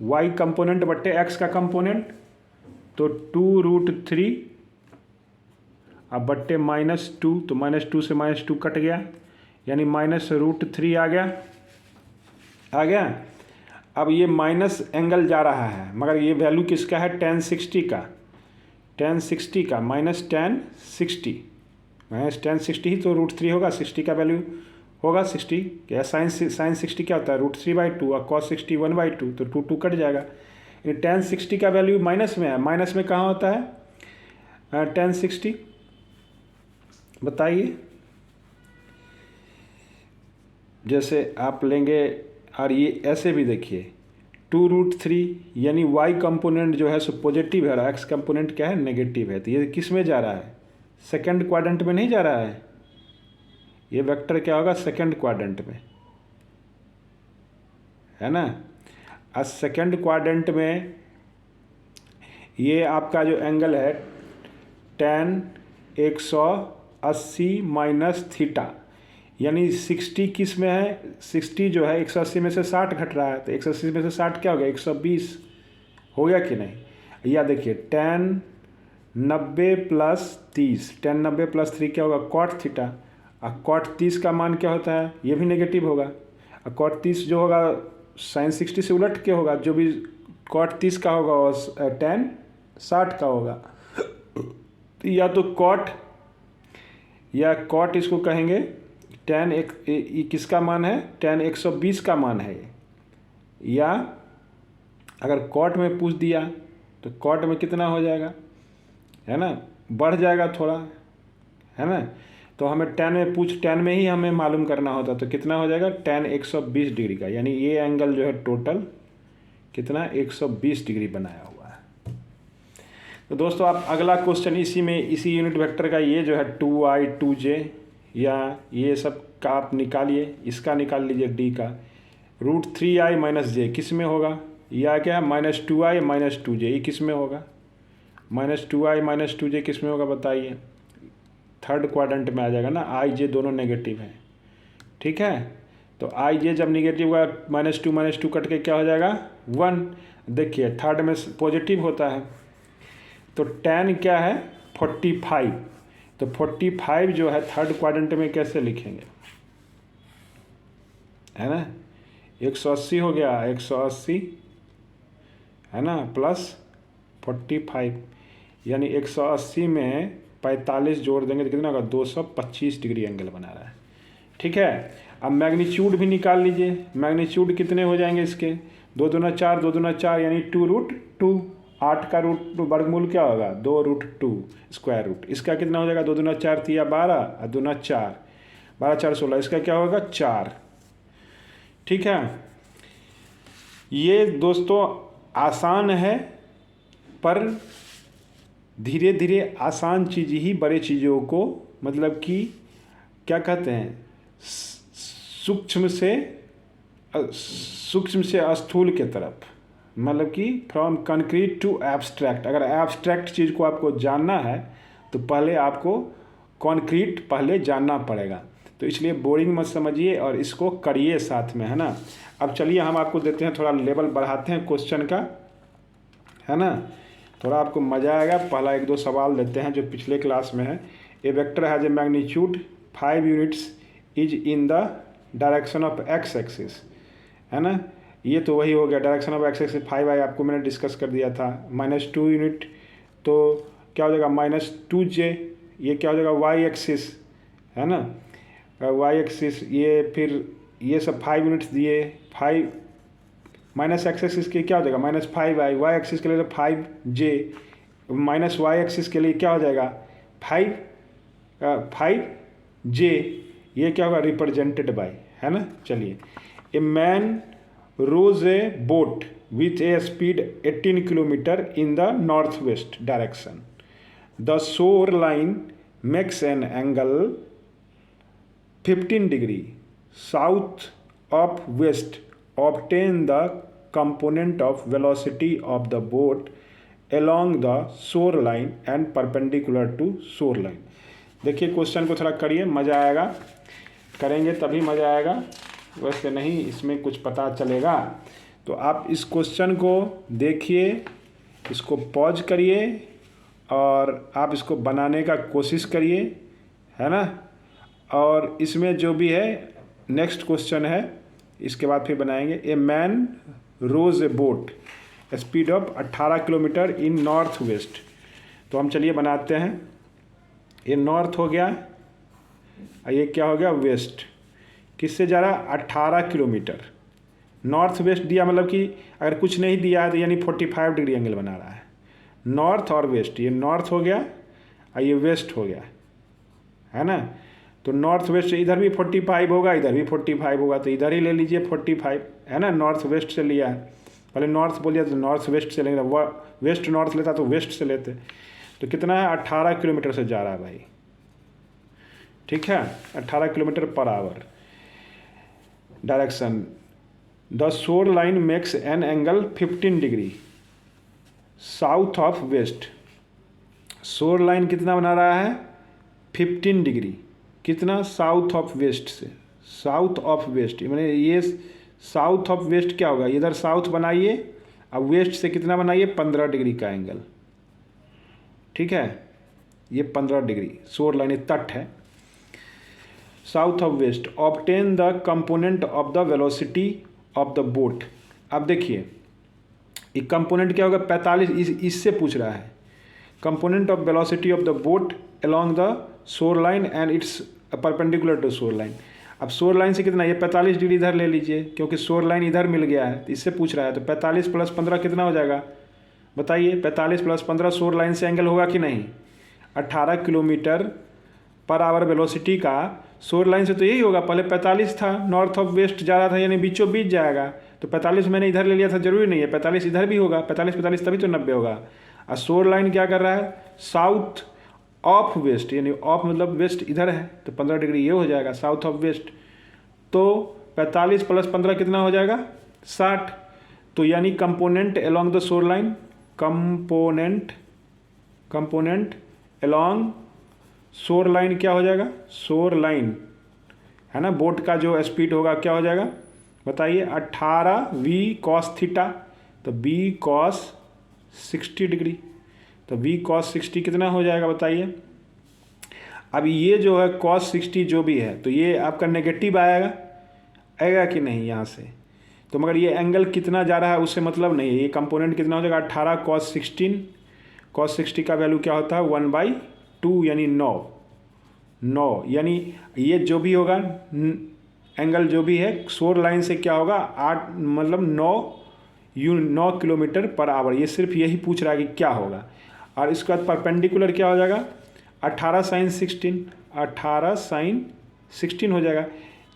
Speaker 1: y कंपोनेंट बट्टे x का कंपोनेंट, तो 2√3 अब बट्टे -2, तो -2 से -2 कट गया, यानी -√3 आ गया। अब ये माइनस एंगल जा रहा है, मगर ये वैल्यू किसका है, tan 60 का, tan 60 का माइनस tan 60 ही तो √3 होगा, 60 का वैल्यू होगा 60, क्या साइन 60 क्या होता है, √3/2 और cos 60 1/2, तो 2 कट जाएगा। ये tan 60 का वैल्यू माइनस में है, माइनस में कहाँ होता है tan 60, बताइए। जैसे आप लेंगे, और ये ऐसे भी देखिए 2√3 यानी y कंपोनेंट जो है सो पॉजिटिव है और x कंपोनेंट क्या है, नेगेटिव है। तो ये किस में जा रहा है, सेकंड क्वाड्रेंट में नहीं जा रहा है, ये वेक्टर क्या होगा, सेकंड क्वाड्रेंट में है ना। आज सेकंड क्वाड्रेंट में ये आपका जो एंगल है tan 180 माइनस थीटा, यानी 60 किस में है, 60 जो है 180 में से 60 घट रहा है, तो 180 में से 60 क्या हो गया, 120 हो गया कि नहीं। या देखिए tan 90 + 30, tan 90 + 3 क्या होगा, cot थीटा, और cot 30 का मान क्या होता है, ये भी नेगेटिव होगा, और cot 30 जो होगा sin 60 से उलट के होगा, जो भी cot 30 का होगा और tan 60 का होगा। तो या तो cot इसको कहेंगे, tan किसका मान है, tan 120 का मान है, या अगर cot में पूछ दिया तो cot में कितना हो जाएगा, है ना, बढ़ जाएगा थोड़ा, है ना। तो हमें tan में ही हमें मालूम करना होता, तो कितना हो जाएगा, tan 120 डिग्री का, यानी ये एंगल जो है टोटल कितना 120 डिग्री बनाया हुआ है। तो दोस्तों आप अगला क्वेश्चन इसी यूनिट वेक्टर का, ये जो है 2i 2j या ये सब का आप निकालिए, इसका निकाल लीजिए d का, √3i - j किस में होगा, या क्या है -2i - 2j, ये किस में होगा, -2i - 2j किस में होगा बताइए, थर्ड क्वाड्रेंट में आ जाएगा ना, i j दोनों नेगेटिव हैं, ठीक है। तो i j जब नेगेटिव होगा -2 कट के क्या हो जाएगा 1, देखिए थर्ड में पॉजिटिव होता है, तो tan क्या है 45, तो 45 जो है थर्ड क्वाड्रेंट में कैसे लिखेंगे, है ना, 180 हो गया, 180 है ना प्लस 45, यानी 180 में 45 जोड़ देंगे तो कितना होगा, 225 डिग्री एंगल बना रहा है, ठीक है। अब मैग्नीट्यूड भी निकाल लीजिए, मैग्नीट्यूड कितने हो जाएंगे इसके, 2 दूना 4, 2 दूना 4 यानी 2√2, 8 का वर्गमूल क्या होगा 2√2 स्क्वायर रूट, इसका कितना हो जाएगा, 2 दूना 4 या 12 और 2 दूना 4, 12 4 16, इसका क्या होगा 4, ठीक है। ये दोस्तों आसान है, पर धीरे धीरे आसान चीज़ ही बड़े चीज़ों को, मतलब कि क्या कहते हैं, सूक्ष्म से स्थूल के तरफ, मतलब कि फ्रॉम कंक्रीट टू एब्स्ट्रैक्ट। अगर एब्स्ट्रैक्ट चीज़ को आपको जानना है तो पहले आपको कॉन्क्रीट पहले जानना पड़ेगा, तो इसलिए बोरिंग मत समझिए और इसको करिए साथ में, है ना। अब चलिए हम आपको देते हैं, थोड़ा लेवल बढ़ाते हैं क्वेश्चन का, है ना, थोड़ा आपको मज़ा आएगा। पहला 1-2 सवाल देते हैं जो पिछले क्लास में है। A vector has a magnitude 5 units is in the direction of x axis, है ना, ये तो वही हो गया, direction of x axis 5i आपको मैंने डिस्कस कर दिया था। -2 यूनिट तो क्या हो जाएगा -2j, ये क्या हो जाएगा y एक्सिस, है ना, वाई एक्सिस ये, फिर ये सब 5 यूनिट्स दिए, 5 माइनस एक्स एक्सिस के क्या हो जाएगा -5y, वाई एक्सिस के लिए तो 5j, माइनस वाई एक्सिस के लिए क्या हो जाएगा 5j, ये क्या होगा रिप्रेजेंटेड बाय, है ना। चलिए, a man rows a boat with a speed 18 kilometre in the north west direction, the shore line makes an angle 15 degree south of west, obtain the component of velocity of the boat along the shoreline and perpendicular to shoreline। देखिए question को थोड़ा करिए, मज़ा आएगा, करेंगे तभी मज़ा आएगा, वैसे नहीं इसमें कुछ पता चलेगा। तो आप इस क्वेश्चन को देखिए, इसको पॉज करिए और आप इसको बनाने का कोशिश करिए, है ना। और इसमें जो भी है नेक्स्ट क्वेश्चन है, इसके बाद फिर बनाएंगे। A man rows a boat speed of 18 kilometre in north west. तो हम चलिए बनाते हैं। ये नॉर्थ हो गया, ये क्या हो गया वेस्ट, किससे जा रहा है 18 किलोमीटर। नॉर्थ वेस्ट दिया मतलब कि अगर कुछ नहीं दिया है तो यानी 45 डिग्री एंगल बना रहा है। नॉर्थ और वेस्ट, ये नॉर्थ हो गया और ये वेस्ट हो गया, है ना। तो नॉर्थ वेस्ट इधर भी 45 होगा, इधर भी 45 होगा, तो इधर ही ले लीजिए 45, है ना। नॉर्थ वेस्ट से लिया है, पहले नॉर्थ बोलिए तो नॉर्थ वेस्ट से लेंगे, वेस्ट नॉर्थ लेता तो वेस्ट से लेते। तो कितना है 18 किलोमीटर से जा रहा है भाई, ठीक है, 18 kilometre per hour direction. The shore line makes an angle 15 degree south of west. Shore line कितना बना रहा है 15 डिग्री, कितना साउथ ऑफ वेस्ट से, साउथ ऑफ वेस्ट मैंने ये साउथ ऑफ वेस्ट क्या होगा, इधर साउथ बनाइए, अब वेस्ट से कितना बनाइए 15 डिग्री का एंगल, ठीक है, ये 15 डिग्री शोर लाइन तट है। South of west, obtain the component of the velocity of the boat. अब देखिए ये कंपोनेंट क्या होगा 45, इससे पूछ रहा है component of velocity of the boat along the shore line and its perpendicular to shore line. अब शोर लाइन से कितना, ये 45 डिग्री इधर ले लीजिए क्योंकि शोर लाइन इधर मिल गया है, तो इससे पूछ रहा है। तो 45 + 15 कितना हो जाएगा बताइए, 45 + 15 शोर लाइन से एंगल होगा कि नहीं। 18 किलोमीटर पर आवर वेलोसिटी का शोर लाइन से तो यही होगा, पहले 45 था, नॉर्थ ऑफ वेस्ट जा रहा था यानी बीचों बीच जाएगा, तो 45 मैंने इधर ले लिया था, जरूरी नहीं है 45 इधर भी होगा, 45 तभी तो 90 होगा। और शोर लाइन क्या कर रहा है साउथ ऑफ वेस्ट, यानी ऑफ मतलब वेस्ट इधर है, तो 15 डिग्री ये हो जाएगा साउथ ऑफ वेस्ट। तो 45 + 15 कितना हो जाएगा 60। तो यानी component along the shore line, component along shore line क्या हो जाएगा, शोर लाइन है ना, बोट का जो स्पीड होगा क्या हो जाएगा बताइए 18 v cos थीटा, तो b cos 60 डिग्री, तो v cos 60 कितना हो जाएगा बताइए। अब ये जो है cos 60 जो भी है तो ये आपका नेगेटिव आएगा कि नहीं यहाँ से, तो मगर ये एंगल कितना जा रहा है उससे मतलब नहीं है। ये कंपोनेंट कितना हो जाएगा 18 cos 16, cos 60 का वैल्यू क्या होता है 1/2 यानी 9, यानी ये जो भी होगा एंगल जो भी है शोर लाइन से क्या होगा 8 मतलब 9 किलोमीटर पर आवर। ये सिर्फ यही पूछ रहा है कि क्या होगा। और इसके बाद परपेंडिकुलर क्या हो जाएगा 18 sin 16 हो जाएगा।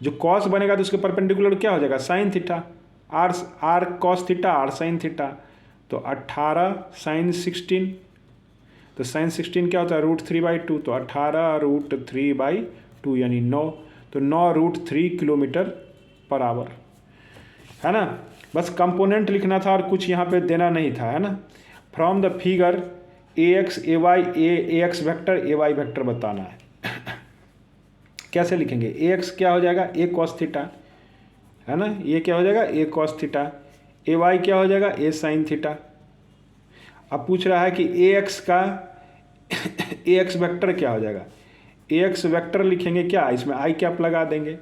Speaker 1: जो कॉस बनेगा तो उसके परपेंडिकुलर क्या हो जाएगा sin theta, R cos theta R sin theta, तो 18 sin 16, तो sin 16 क्या होता है √3/2, तो 18 √3/2 यानी 9, तो 9 √3 किलोमीटर पर आवर, है ना। बस कंपोनेंट लिखना था और कुछ यहाँ पे देना नहीं था, है ना। From the figure ax ay ax vector ay vector बताना है। कैसे लिखेंगे, ax क्या हो जाएगा a cos थीटा, है ना, ये क्या हो जाएगा a cos थीटा, ay क्या हो जाएगा a sin थीटा। अब पूछ रहा है कि ax का ax वेक्टर क्या हो जाएगा, ax वेक्टर लिखेंगे क्या, इसमें आई कैप लगा देंगे,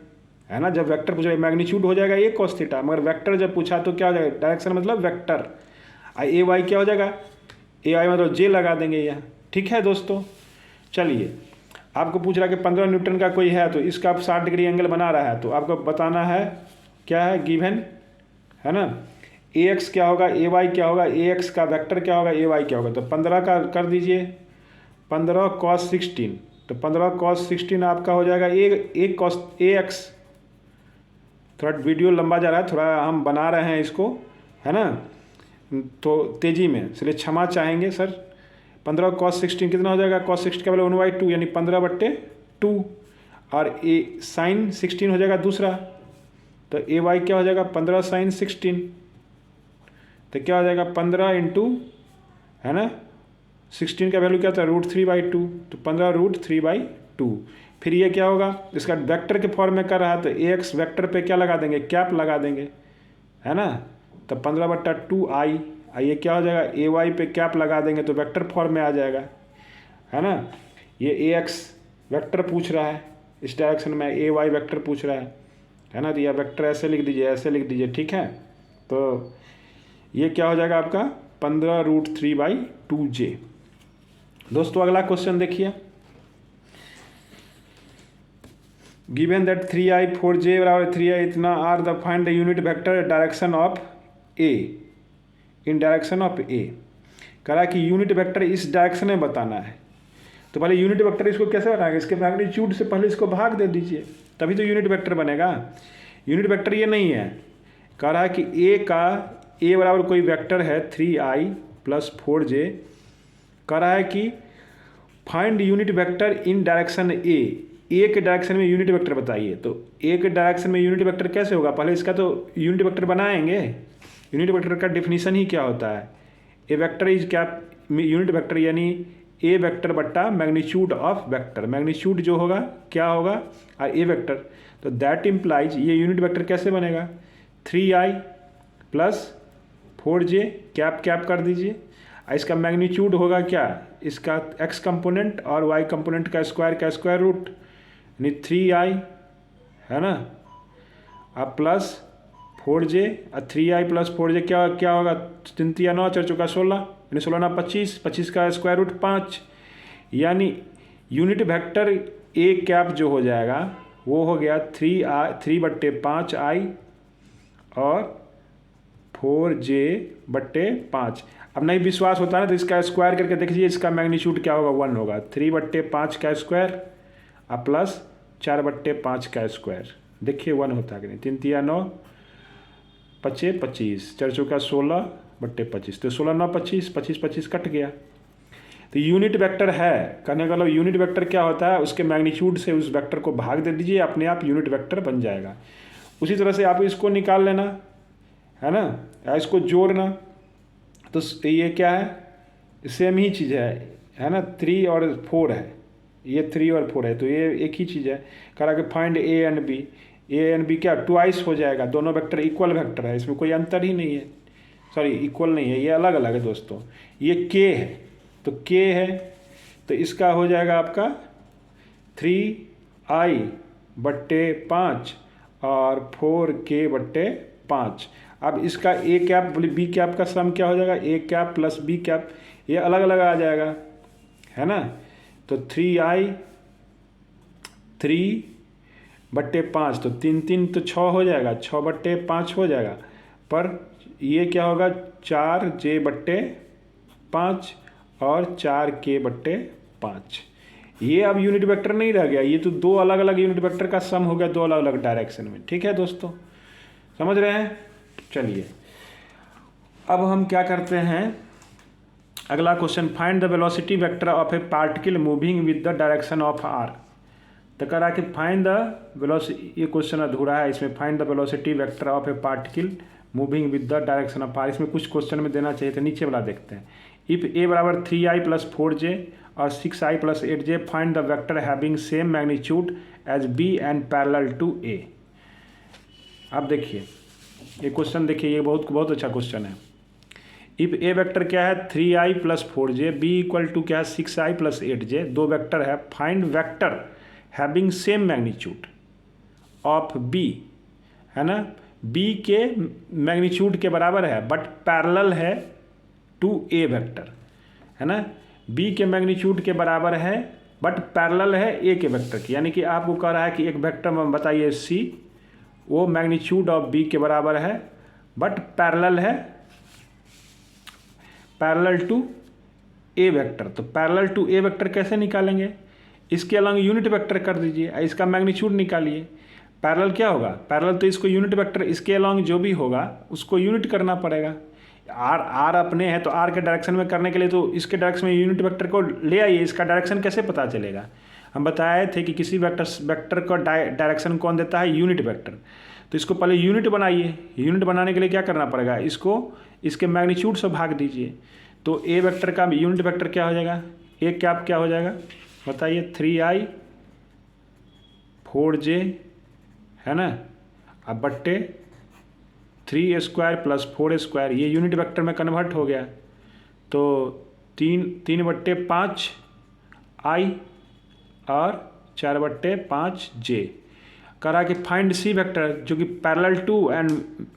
Speaker 1: है ना। जब वेक्टर पूछ रहा है मैग्नीट्यूड हो जाएगा a cos थीटा, मगर वेक्टर जब पूछा तो क्या हो जाएगा डायरेक्शन मतलब वेक्टर, ay क्या हो जाएगा ai मतलब j लगा देंगे यहाँ, ठीक है दोस्तों। चलिए आपको पूछ रहा है कि 15 न्यूटन का कोई है तो इसका आप 60 डिग्री एंगल बना रहा है, तो आपको बताना है क्या है गिवन, है ना। ए एक्स क्या होगा, ए वाई क्या होगा, ए एक्स का वेक्टर क्या होगा, ए वाई क्या होगा। तो 15 का कर दीजिए 15 cos 16, तो 15 cos 16 आपका हो जाएगा ए cos ए एक्स। थोड़ा वीडियो लंबा जा रहा है, थोड़ा हम बना रहे हैं इसको, है ना, तो तेज़ी में, इसलिए क्षमा चाहेंगे सर। 15 cos 16 कितना हो जाएगा, cos 16 का वैल्यू 1/2 यानी 15/2, और ए साइन 16 हो जाएगा दूसरा, तो ए वाई क्या हो जाएगा 15 sin 16, तो क्या हो जाएगा 15 इंटू, है ना, 16 का वैल्यू क्या था √3/2, तो 15 √3/2। फिर ये क्या होगा, इसका वेक्टर के फॉर्म में कर रहा है तो ए एक्स वैक्टर पे क्या लगा देंगे, कैप लगा देंगे, है ना, तो 15/2i, ये क्या हो जाएगा ए वाई पे कैप लगा देंगे तो वेक्टर फॉर्म में आ जाएगा, है ना। ये ए एक्स वैक्टर पूछ रहा है, इस डायरेक्शन में ए वाई वैक्टर पूछ रहा है ना, तो यह वेक्टर ऐसे लिख दीजिए, ऐसे लिख दीजिए, ठीक है। तो ये क्या हो जाएगा आपका 15 √3/2j। दोस्तों अगला क्वेश्चन देखिए, गिवन दैट 3i 4j बराबर 3i इतना are the find the unit vector direction of a in direction of a. कह रहा है कि यूनिट वेक्टर इस डायरेक्शन में बताना है, तो पहले यूनिट वेक्टर इसको कैसे बनाएंगे, इसके मैग्नीट्यूड से पहले इसको भाग दे दीजिए, तभी तो यूनिट वेक्टर बनेगा। यूनिट वेक्टर ये नहीं है, कह रहा है कि ए का ए बराबर कोई वेक्टर है 3i + 4j, कह रहा है कि find unit vector in direction a के डायरेक्शन में यूनिट वेक्टर बताइए। तो ए के डायरेक्शन में यूनिट वेक्टर कैसे होगा, पहले इसका तो यूनिट वेक्टर बनाएंगे। यूनिट वेक्टर का डेफिनेशन ही क्या होता है, ए वेक्टर इज क्या, यूनिट वेक्टर यानी ए वेक्टर बट्टा मैग्नीट्यूड ऑफ वेक्टर, मैग्नीट्यूड जो होगा क्या होगा और ए वेक्टर, तो दैट इम्प्लाइज ये यूनिट वेक्टर कैसे बनेगा 3i + 4j कैप कैप कर दीजिए, इसका मैग्नीट्यूड होगा क्या, इसका x कंपोनेंट और y कंपोनेंट का स्क्वायर रूट यानी 3i, है ना, अब प्लस 4j, और 3i + 4j क्या क्या होगा 3 × 9 4 × 16 यानी 16 × 25, 25 का स्क्वायर रूट 5, यानी यूनिट वेक्टर ए कैप जो हो जाएगा वो हो गया 3/5i और 4j/5। अब नहीं विश्वास होता है तो इसका स्क्वायर करके देखिए, इसका मैग्नीट्यूड क्या होगा 1 होगा, 3/5 का स्क्वायर और प्लस 4/5 का स्क्वायर, देखिए 1 होता है कि नहीं, 3 × 9 = 25, 4 × 16/25, तो 16 × 9 25, 25 25 कट गया। तो यूनिट वेक्टर है, कहने का मतलब यूनिट वेक्टर क्या होता है, उसके मैग्नीट्यूड से उस वेक्टर को भाग दे दीजिए, अपने आप यूनिट वेक्टर बन जाएगा। उसी तरह से आप इसको निकाल लेना, है ना, या इसको जोड़ना, तो ये क्या है सेम ही चीज़ है ना, 3 और 4 है, ये 3 और 4 है, तो ये एक ही चीज़ है। कह रहा कि find A and B, A and B क्या ट्वाइस हो जाएगा, दोनों वेक्टर इक्वल वेक्टर है, इसमें कोई अंतर ही नहीं है, सॉरी इक्वल नहीं है, ये अलग अलग है दोस्तों। ये के है तो के है, तो इसका हो जाएगा आपका 3i/5 और 4k/5। अब इसका ए कैप बी कैप का सम क्या हो जाएगा, ए कैप + बी कैप, ये अलग अलग आ जाएगा, है ना। तो 3i 3/5 तो 3 3 तो 6 हो जाएगा, 6/5 हो जाएगा, पर ये क्या होगा 4j/5 और 4k/5। ये अब यूनिट वेक्टर नहीं रह गया, ये तो दो अलग अलग यूनिट वेक्टर का सम हो गया, दो अलग अलग डायरेक्शन में, ठीक है दोस्तों, समझ रहे हैं। चलिए अब हम क्या करते हैं, अगला question, find the velocity vector of a particle moving with the direction of R. तो कह रहा है कि फाइंड द वेलोसिटी, ये क्वेश्चन अधूरा है, इसमें find the velocity vector of a particle moving with the direction of R, इसमें कुछ क्वेश्चन में देना चाहिए, तो नीचे वाला देखते हैं। इफ ए बराबर 3i + 4j और 6i + 8j, find the vector having same magnitude as b and parallel to a. अब देखिए ये क्वेश्चन, देखिए ये बहुत अच्छा क्वेश्चन है। इफ ए वेक्टर क्या है 3i + 4j, B equal to क्या है 6i + 8j, दो वेक्टर है, find vector having same magnitude of B, है ना, बी के मैग्नीट्यूड के बराबर है बट पैरेलल है टू ए वेक्टर, है ना, बी के मैग्नीट्यूड के बराबर है बट पैरेलल है ए के वेक्टर की, यानी कि आपको कह रहा है कि एक वेक्टर में बताइए सी, वो मैग्नीट्यूड ऑफ बी के बराबर है बट पैरेलल है, पैरेलल टू ए वेक्टर। तो पैरेलल टू ए वेक्टर कैसे निकालेंगे, इसके अलग यूनिट वेक्टर कर दीजिए, इसका मैग्नीट्यूड निकालिए। पैरेलल क्या होगा, पैरेलल तो इसको यूनिट वेक्टर, इसके अलॉन्ग जो भी होगा उसको यूनिट करना पड़ेगा। आर अपने हैं तो आर के डायरेक्शन में करने के लिए तो इसके डायरेक्शन में यूनिट वेक्टर को ले आइए, इसका डायरेक्शन कैसे पता चलेगा। हम बताए थे कि किसी वेक्टर का डायरेक्शन कौन देता है, यूनिट वेक्टर। तो इसको पहले यूनिट बनाइए, यूनिट बनाने के लिए क्या करना पड़ेगा, इसको इसके मैग्नीट्यूड से भाग दीजिए। तो ए वेक्टर का यूनिट वेक्टर क्या हो जाएगा, ए कैप क्या हो जाएगा बताइए, 3i 4j है ना, अब बट्टे 3 स्क्वायर प्लस 4 स्क्वायर, ये यूनिट वेक्टर में कन्वर्ट हो गया। तो 3/5 i और 4/5 j। करा कि फाइंड सी वेक्टर जो कि parallel to and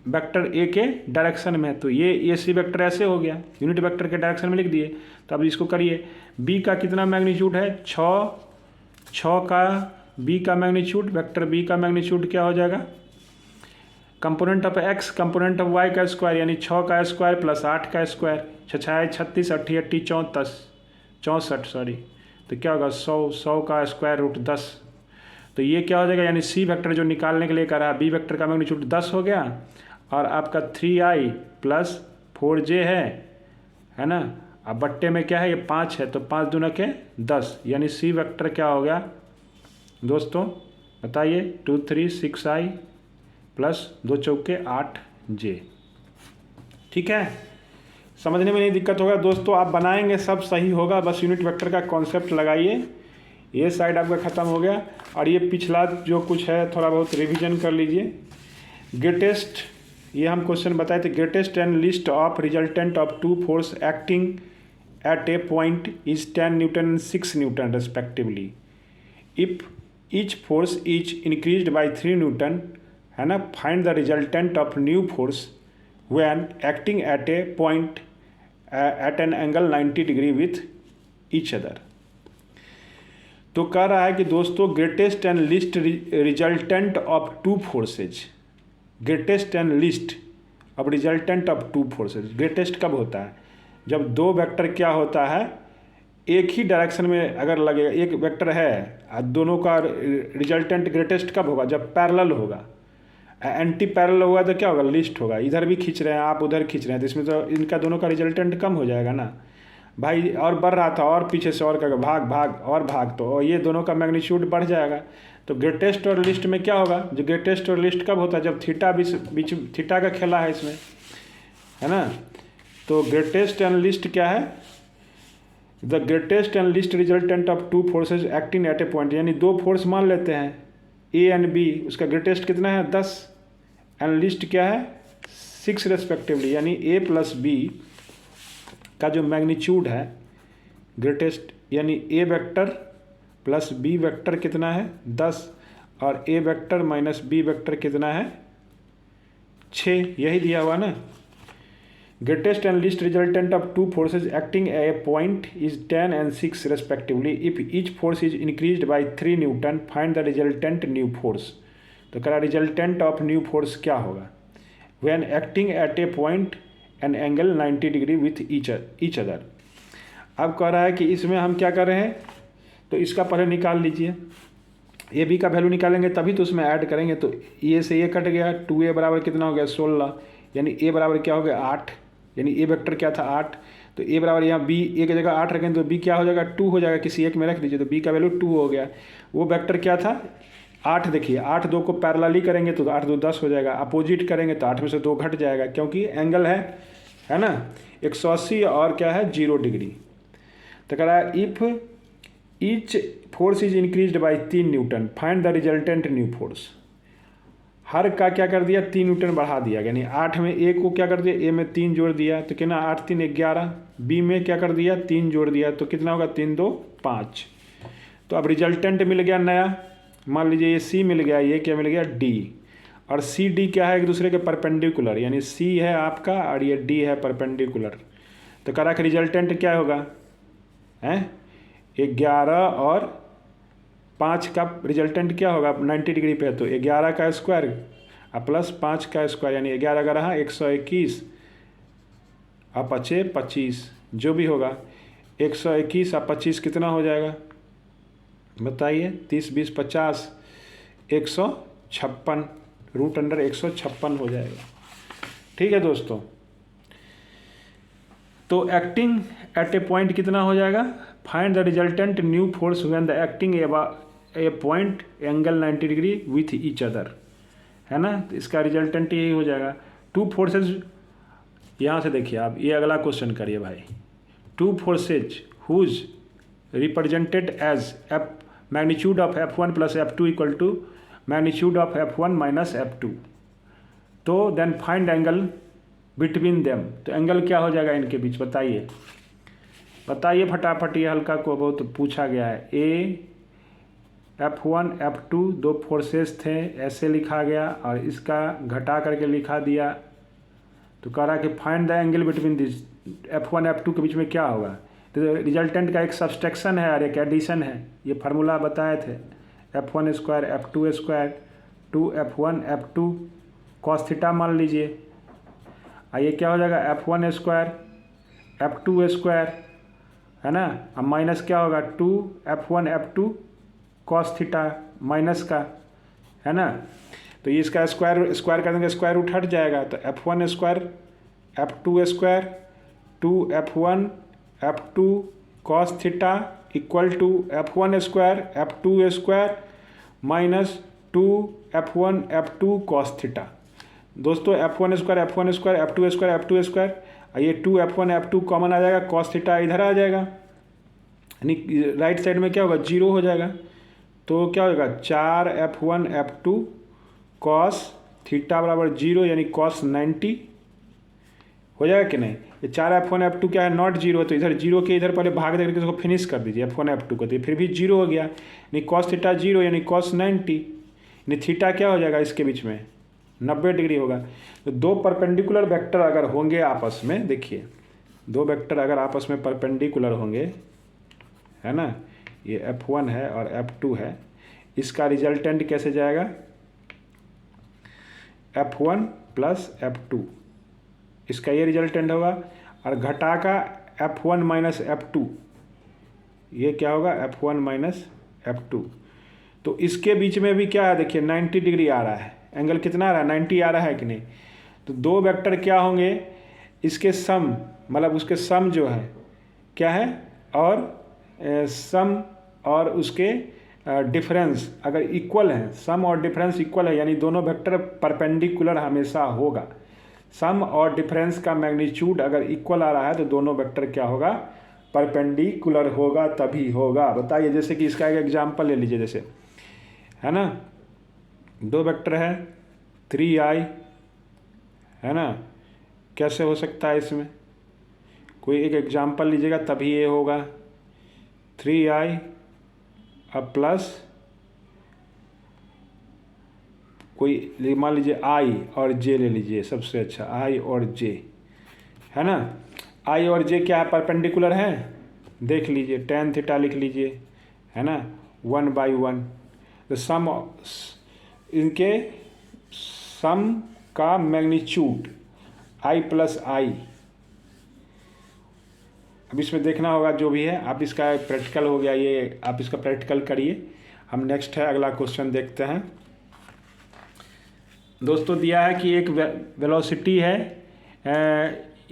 Speaker 1: vector A के डायरेक्शन में है। तो ये सी वेक्टर ऐसे हो गया, यूनिट वेक्टर के डायरेक्शन में लिख दिए। तो अब इसको करिए, बी का कितना मैग्नीट्यूड है, 6 का बी का मैग्नीट्यूड, वेक्टर बी का मैग्नीट्यूड क्या हो जाएगा, component of X component of Y का स्क्वायर, यानी 6 का स्क्वायर प्लस 8 का स्क्वायर, 6 36 8 64 सॉरी, तो क्या होगा 100 का स्क्वायर रूट 10। तो ये क्या हो जाएगा, यानी सी वेक्टर जो निकालने के लिए करा, बी वेक्टर का मैग्नीट्यूड 10 हो गया और आपका 3i प्लस 4j है ना। अब बट्टे में क्या है, ये 5 है, तो 5 दूना के 10, यानी सी वेक्टर क्या हो गया दोस्तों बताइए, 2 3 6i प्लस 2 चौके 8j। ठीक है, समझने में नहीं दिक्कत होगा दोस्तों, आप बनाएंगे सब सही होगा, बस यूनिट वेक्टर का कॉन्सेप्ट लगाइए। ये साइड आपका ख़त्म हो गया और ये पिछला जो कुछ है थोड़ा बहुत रिवीजन कर लीजिए। ग्रेटेस्ट, ये हम क्वेश्चन बताए थे, greatest and least of resultant of 2 force acting at a point is 10 newton and 6 newton respectively. If each force is increased by 3 newton है ना, find the resultant of new force when acting at a point at an angle 90 degree with each other. तो कह रहा है कि दोस्तों greatest and least resultant of 2 forces, greatest and least of resultant of 2 forces. Greatest कब होता है, जब 2 वेक्टर क्या होता है एक ही डायरेक्शन में अगर लगेगा, एक वेक्टर है और दोनों का रिजल्टेंट ग्रेटेस्ट कब होगा, जब पैरेलल होगा। एंटी पैरेलल होगा तो क्या होगा, लिस्ट होगा। इधर भी खींच रहे हैं आप, उधर खींच रहे हैं, तो इसमें तो इनका दोनों का रिजल्टेंट कम हो जाएगा ना भाई, और बढ़ रहा था और पीछे से और भाग और भाग, तो ये दोनों का मैग्नीट्यूड बढ़ जाएगा। तो ग्रेटेस्ट और लिस्ट में क्या होगा, जो ग्रेटेस्ट और लिस्ट कब होता है, जब थीटा बीच थीटा का खेला है इसमें है ना। तो ग्रेटेस्ट एंड लिस्ट क्या है, the greatest and least resultant of 2 forces acting at a point, यानी 2 फोर्स मान लेते हैं ए एंड बी, उसका ग्रेटेस्ट कितना है 10 एंड लिस्ट क्या है 6 रेस्पेक्टिवली, यानी ए प्लस बी का जो मैग्नीट्यूड है ग्रेटेस्ट, यानी ए वेक्टर प्लस बी वेक्टर कितना है 10 और ए वेक्टर माइनस बी वेक्टर कितना है 6, यही दिया हुआ ना। Greatest and least resultant of 2 forces acting A point is 10 and 6 respectively. If each force is increased by 3 newton find the resultant new force. तो कह रहा रिजल्टेंट ऑफ न्यू फोर्स क्या होगा, when acting at a point N angle 90 degree with each other. अब कह रहा है कि इसमें हम क्या कर रहे हैं, तो इसका पहले निकाल लीजिए, ए बी का वैल्यू निकालेंगे तभी तो उसमें ऐड करेंगे। तो ए से ए कट गया, 2a बराबर कितना हो गया 16, यानी ए बराबर क्या हो गया 8, यानी ए वेक्टर क्या था 8। तो ए बराबर यहाँ बी ए की जगह 8 रखें तो बी क्या हो जाएगा 2 हो जाएगा, किसी एक में रख दीजिए, तो बी का वैल्यू 2 हो गया। वो वेक्टर क्या था 8, देखिए 8 2 को पैरेलली करेंगे तो 8 2 10 हो जाएगा, अपोजिट करेंगे तो 8 में से 2 घट जाएगा, क्योंकि एंगल है ना 180 और क्या है 0 डिग्री। तो कह रहा है if each force is increased by 3 newton find the resultant new force. हर का क्या कर दिया 3 न्यूटन बढ़ा दिया, यानी 8 में ए को क्या कर दिया, ए में 3 जोड़ दिया तो कितना 8 3 11, बी में क्या कर दिया 3 जोड़ दिया तो कितना होगा 3 2 5। तो अब रिजल्टेंट मिल गया नया, मान लीजिए ये सी मिल गया, ये क्या मिल गया डी, और सी डी क्या है एक दूसरे के परपेंडिकुलर, यानी सी है आपका और ये डी है परपेंडिकुलर। तो कह रहा कि रिजल्टेंट क्या होगा हैं, 11 और 5 का रिजल्टेंट क्या होगा 90 डिग्री पे, तो 11 का स्क्वायर प्लस 5 का स्क्वायर यानी 11 11 121 और 5 25, जो भी होगा 121 और 25 कितना हो जाएगा बताइए, 30 20 50 156 रूट अंडर 156 हो जाएगा। ठीक है दोस्तों, तो एक्टिंग एट ए पॉइंट कितना हो जाएगा, find the resultant new force when the acting A point angle 90 degree with each other, है ना। तो इसका रिजल्टेंट यही हो जाएगा। टू फोर्सेज, यहाँ से देखिए आप ये अगला क्वेश्चन करिए भाई। Two forces whose represented as if magnitude of F1 plus F2 equal to magnitude of F1 minus F2, तो then find angle between them, तो एंगल क्या हो जाएगा इनके बीच बताइए, बताइए फटाफट, ये हल्का को बहुत पूछा गया है। F1 F2 दो फोर्सेस थे, ऐसे लिखा गया और इसका घटा करके लिखा दिया, तो कह रहा कि find the angle between this F1 F2 के बीच में क्या होगा, तो रिजल्टेंट का एक सब्सट्रैक्शन है और एक एडिशन है, ये फार्मूला बताए थे। F1 square F2 square 2F1 F2 cos theta मान लीजिए, ये क्या हो जाएगा F1 स्क्वायर F2 स्क्वायर, है ना, अब माइनस क्या होगा 2F1 F2 cos theta minus का, है ना। तो ये इसका स्क्वायर कर देंगे, स्क्वायर रूट हट जाएगा, तो F1 square F2 square 2F1 F2 cos theta equal to F1 square F2 square minus 2F1 F2 cos theta. दोस्तों F1 square F1 square F2 square F2 square, ये 2F1 F2 कॉमन आ जाएगा, cos theta इधर आ जाएगा, यानी right side में क्या होगा 0 हो जाएगा, तो क्या होगा 4F1 F2 कॉस थीटा बराबर 0 यानी कॉस 90 हो जाएगा कि नहीं। ये 4F1 F2 क्या है नॉट 0, तो इधर 0 के इधर पहले भाग देकर इसको फिनिश कर दीजिए F1 F2 को, तो फिर भी 0 हो गया, यानी कॉस थीटा 0 यानी कॉस 90, यानी थीटा क्या हो जाएगा इसके बीच में 90 डिग्री होगा। तो दो परपेंडिकुलर वेक्टर अगर होंगे आपस में, देखिए दो वेक्टर अगर आपस में परपेंडिकुलर होंगे, है ना, ये F1 है और F2 है, इसका रिजल्टेंट कैसे जाएगा F1 प्लस F2, इसका ये रिजल्टेंट होगा, और घटा का F1 माइनस F2, ये क्या होगा F1 माइनस F2। तो इसके बीच में भी क्या है देखिए 90 डिग्री आ रहा है, एंगल कितना आ रहा है 90 आ रहा है कि नहीं। तो दो वेक्टर क्या होंगे, इसके सम मतलब उसके सम जो है क्या है, और सम और उसके डिफरेंस अगर इक्वल है, सम और डिफरेंस इक्वल है, यानी दोनों वेक्टर परपेंडिकुलर हमेशा होगा। सम और डिफरेंस का मैग्नीट्यूड अगर इक्वल आ रहा है तो दोनों वेक्टर क्या होगा परपेंडिकुलर होगा, तभी होगा। बताइए, जैसे कि इसका एक एग्जांपल ले लीजिए, जैसे है ना दो वेक्टर है 3i, है ना, कैसे हो सकता है इसमें, कोई एक एग्जांपल लीजिएगा तभी ये होगा। 3i अब प्लस कोई मान लीजिए i और j ले लीजिए, सबसे अच्छा i और j, है ना। i और j क्या है परपेंडिकुलर है, देख लीजिए tan थीटा लिख लीजिए, है ना 1/1। तो सम इनके सम का मैग्नीट्यूड i प्लस i, अब इसमें देखना होगा जो भी है, आप इसका प्रैक्टिकल हो गया, ये आप इसका प्रैक्टिकल करिए। हम नेक्स्ट है अगला क्वेश्चन देखते हैं। दोस्तों दिया है कि एक वेलोसिटी है,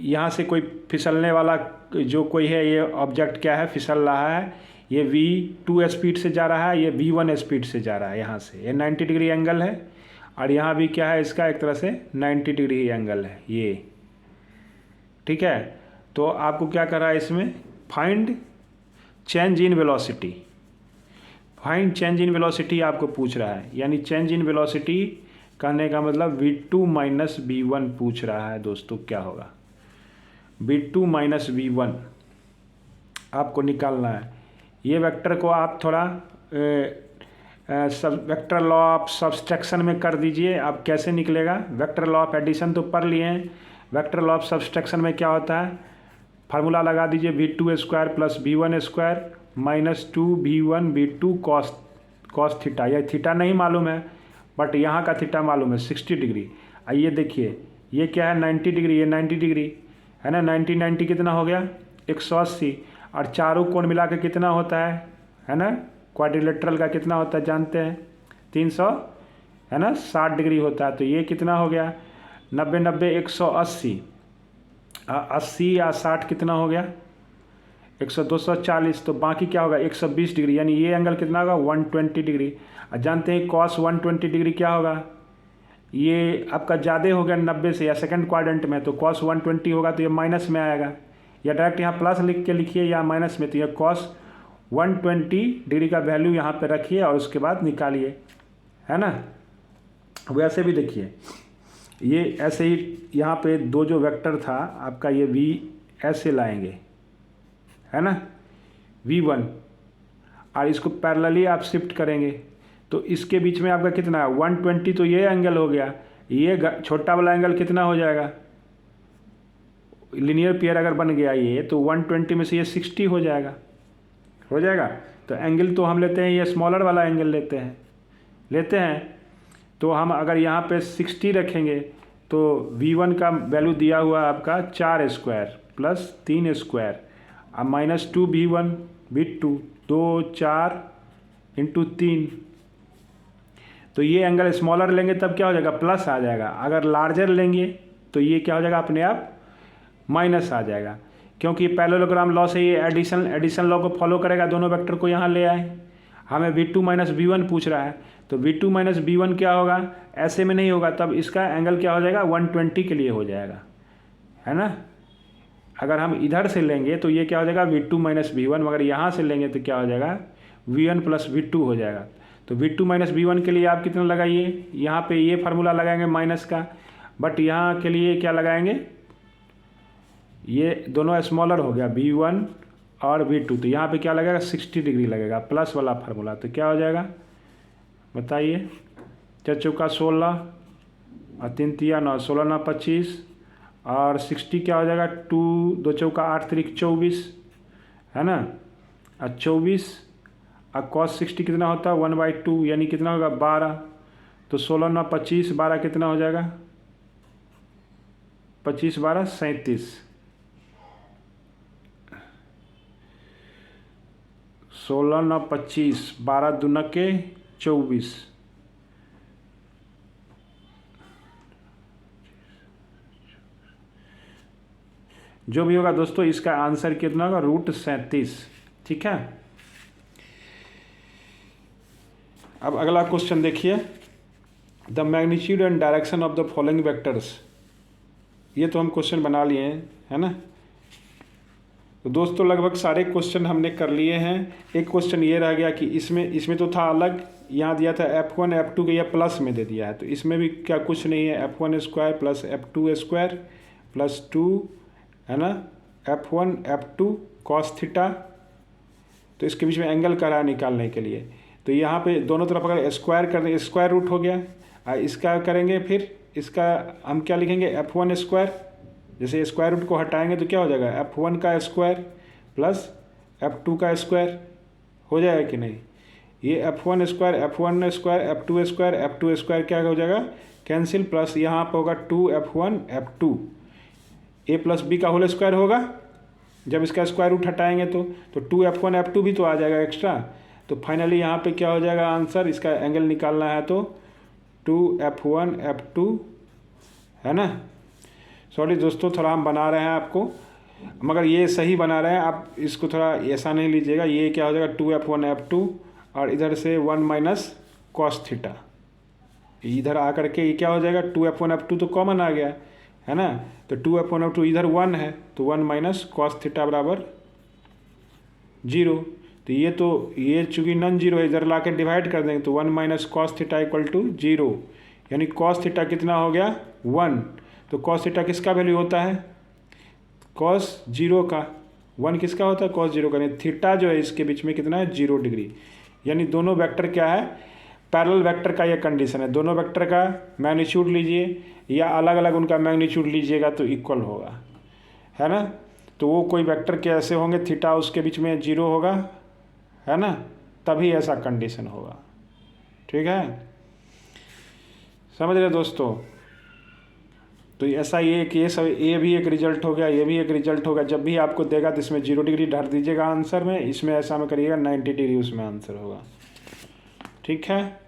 Speaker 1: यहाँ से कोई फिसलने वाला जो कोई है, ये ऑब्जेक्ट क्या है फिसल रहा है, ये v2 स्पीड से जा रहा है, ये v1 स्पीड से जा रहा है यहाँ से, ये 90 डिग्री एंगल है, और यहाँ भी क्या है इसका एक तरह से 90 डिग्री एंगल है ये, ठीक है। तो आपको क्या कर रहा है इसमें, find change in velocity, find change in velocity आपको पूछ रहा है, यानी चेंज इन वेलोसिटी कहने का मतलब v2 माइनस v1 पूछ रहा है। दोस्तों क्या होगा v2 माइनस v1 आपको निकालना है। ये वेक्टर को आप थोड़ा सब वेक्टर लॉ ऑफ सब्सट्रैक्शन में कर दीजिए। आप कैसे निकलेगा, वेक्टर लॉ ऑफ एडिशन तो पढ़ लिए हैं, वेक्टर लॉ ऑफ सब्सट्रैक्शन में क्या होता है, फार्मूला लगा दीजिए v2 square plus v1 square -2v1v2 cos theta. यह थीटा नहीं मालूम है बट यहाँ का थीटा मालूम है 60 डिग्री। आइए देखिए ये क्या है 90 डिग्री, ये 90 डिग्री है ना। 90 कितना हो गया 180। और चारों कोण मिला के कितना होता है ना। क्वाड्रिलेटरल का कितना होता है जानते हैं 300 है ना 60 डिग्री होता है। तो ये कितना हो गया 90 90 180, 80 या 60 कितना हो गया 100 240। तो बाकी क्या होगा 120 डिग्री, यानी ये एंगल कितना होगा 120 डिग्री। और जानते हैं कॉस 120 डिग्री क्या होगा, ये आपका ज़्यादा हो गया 90 से या सेकंड क्वाड्रेंट में, तो कॉस 120 होगा तो ये माइनस में आएगा। या डायरेक्ट यहाँ प्लस लिख के लिखिए या माइनस में, तो ये कॉस 120 डिग्री का वैल्यू यहाँ पे रखिए और उसके बाद निकालिए, है ना। वैसे भी देखिए ये ऐसे ही यहाँ पे दो जो वेक्टर था आपका, ये v ऐसे लाएंगे है ना v1, और इसको पैरेलली आप शिफ्ट करेंगे तो इसके बीच में आपका कितना है 120। तो ये एंगल हो गया, ये छोटा वाला एंगल कितना हो जाएगा, लीनियर पेयर अगर बन गया ये तो 120 में से ये 60 हो जाएगा तो एंगल तो हम लेते हैं ये स्मॉलर वाला एंगल लेते हैं। तो हम अगर यहाँ पे 60 रखेंगे तो v1 का वैल्यू दिया हुआ है आपका 4 स्क्वायर प्लस 3 स्क्वायर और -2v1v2 2 4 इंटू 3। तो ये एंगल स्मॉलर लेंगे तब क्या हो जाएगा प्लस आ जाएगा, अगर लार्जर लेंगे तो ये क्या हो जाएगा अपने आप माइनस आ जाएगा, क्योंकि पैरेललोग्राम लॉ से ये एडिशन लॉ को फॉलो करेगा। दोनों वेक्टर को यहाँ ले आए, हमें v2 माइनस v1 पूछ रहा है तो v2 माइनस v1 क्या होगा, ऐसे में नहीं होगा, तब इसका एंगल क्या हो जाएगा 120 के लिए हो जाएगा, है ना। अगर हम इधर से लेंगे तो ये क्या हो जाएगा v2 माइनस v1, मगर यहाँ से लेंगे तो क्या हो जाएगा v1 प्लस v2 हो जाएगा। तो v2 माइनस v1 के लिए आप कितना लगाइए, यहाँ पे ये फार्मूला लगाएंगे माइनस का, बट यहाँ के लिए क्या लगाएंगे, ये दोनों स्मॉलर हो गया v1 और v2, तो यहाँ पे क्या लगेगा 60 डिग्री लगेगा प्लस वाला फार्मूला। तो क्या हो जाएगा बताइए, 4 चौका 16 और 3 तिया 9, 16 9 25 और 60 क्या हो जाएगा 2 2 चौका 8 3 24 है ना। और 24 और cos 60 कितना होता है 1/2, यानी कितना होगा 12। तो 16 9 25 12 कितना हो जाएगा 25 12 37, 16 9 25 12 दूना के 24। जो भी होगा दोस्तों इसका आंसर कितना होगा √37, ठीक है। अब अगला क्वेश्चन देखिए, the magnitude and direction of the following vectors. ये तो हम क्वेश्चन बना लिए हैं, है ना। तो दोस्तों लगभग सारे क्वेश्चन हमने कर लिए हैं। एक क्वेश्चन ये रह गया कि इसमें तो था अलग, यहाँ दिया था f1 f2 के, यह प्लस में दे दिया है, तो इसमें भी क्या कुछ नहीं है, f1 square plus f2 square plus 2 है ना f1 f2 cos थीटा। तो इसके बीच में एंगल का रहा निकालने के लिए, तो यहाँ पे दोनों तरफ अगर स्क्वायर कर देंगे स्क्वायर रूट हो गया, इसका करेंगे फिर इसका हम क्या लिखेंगे f1 स्क्वायर, जैसे स्क्वायर रूट को हटाएंगे तो क्या हो जाएगा f1 का स्क्वायर प्लस f2 का स्क्वायर हो जाएगा कि नहीं। ये f1 square f1 square f2 square f2 square क्या हो जाएगा कैंसिल, प्लस यहाँ पर होगा 2f1 f2 a plus b का होल स्क्वायर होगा, जब इसका स्क्वायर रूट हटाएंगे तो 2f1 f2 भी तो आ जाएगा एक्स्ट्रा। तो फाइनली यहाँ पे क्या हो जाएगा आंसर, इसका एंगल निकालना है तो 2f1 f2 है ना। सॉरी दोस्तों थोड़ा हम बना रहे हैं आपको, मगर ये सही बना रहे हैं, आप इसको थोड़ा ऐसा नहीं लीजिएगा। ये क्या हो जाएगा 2f1 f2 और इधर से 1 माइनस कॉस थीटा, इधर आकर के ये क्या हो जाएगा 2f1 f2 तो कॉमन आ गया है ना। तो 2f1 f2 इधर 1 है तो 1 माइनस कॉस थीटा बराबर 0। तो ये चूँकि नॉन जीरो है, इधर ला के डिवाइड कर देंगे तो 1 minus cos theta equal to 0, यानी कॉस थीटा कितना हो गया 1। तो कॉस थीटा किसका वैल्यू होता है कॉस 0 का, 1 किसका होता है कॉस 0 का, यानी थीटा जो है इसके बीच में कितना है 0 डिग्री। यानी दोनों वेक्टर क्या है पैरेलल वेक्टर का ये कंडीशन है, दोनों वेक्टर का मैग्नीट्यूड लीजिए या अलग अलग उनका मैग्नीट्यूड लीजिएगा तो इक्वल होगा, है ना। तो वो कोई वेक्टर के ऐसे होंगे थीटा उसके बीच में 0 होगा है ना, तभी ऐसा कंडीशन होगा। ठीक है, समझ रहे दोस्तों। तो ऐसा ये कि ये भी एक रिजल्ट हो गया, ये भी एक रिजल्ट होगा। जब भी आपको देगा तो इसमें 0 डिग्री धर दीजिएगा आंसर में, इसमें ऐसा में करिएगा 90 डिग्री उसमें आंसर होगा। ठीक है,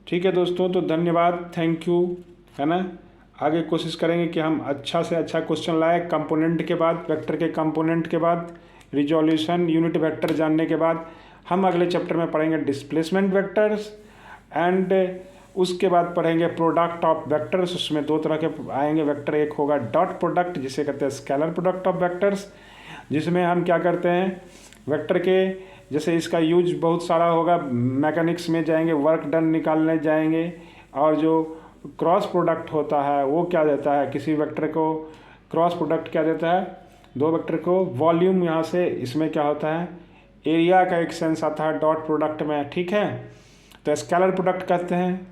Speaker 1: ठीक है दोस्तों, तो धन्यवाद, थैंक यू, है ना। आगे कोशिश करेंगे कि हम अच्छा से अच्छा क्वेश्चन लाए। कंपोनेंट के बाद, वेक्टर के कंपोनेंट के बाद, रिजोल्यूशन, यूनिट वेक्टर जानने के बाद हम अगले चैप्टर में पढ़ेंगे डिस्प्लेसमेंट वेक्टर्स एंड उसके बाद पढ़ेंगे प्रोडक्ट ऑफ वेक्टर्स। उसमें 2 तरह के आएंगे वेक्टर, एक होगा डॉट प्रोडक्ट जिसे कहते हैं स्केलर प्रोडक्ट ऑफ वेक्टर्स, जिसमें हम क्या करते हैं वेक्टर के, जैसे इसका यूज बहुत सारा होगा, मैकेनिक्स में जाएंगे, वर्क डन निकालने जाएंगे। और जो क्रॉस प्रोडक्ट होता है वो क्या देता है, किसी वेक्टर को क्रॉस प्रोडक्ट क्या देता है, 2 वेक्टर को वॉल्यूम, यहाँ से इसमें क्या होता है एरिया का एक सेंस आता है डॉट प्रोडक्ट में। ठीक है, तो स्केलर प्रोडक्ट कहते हैं।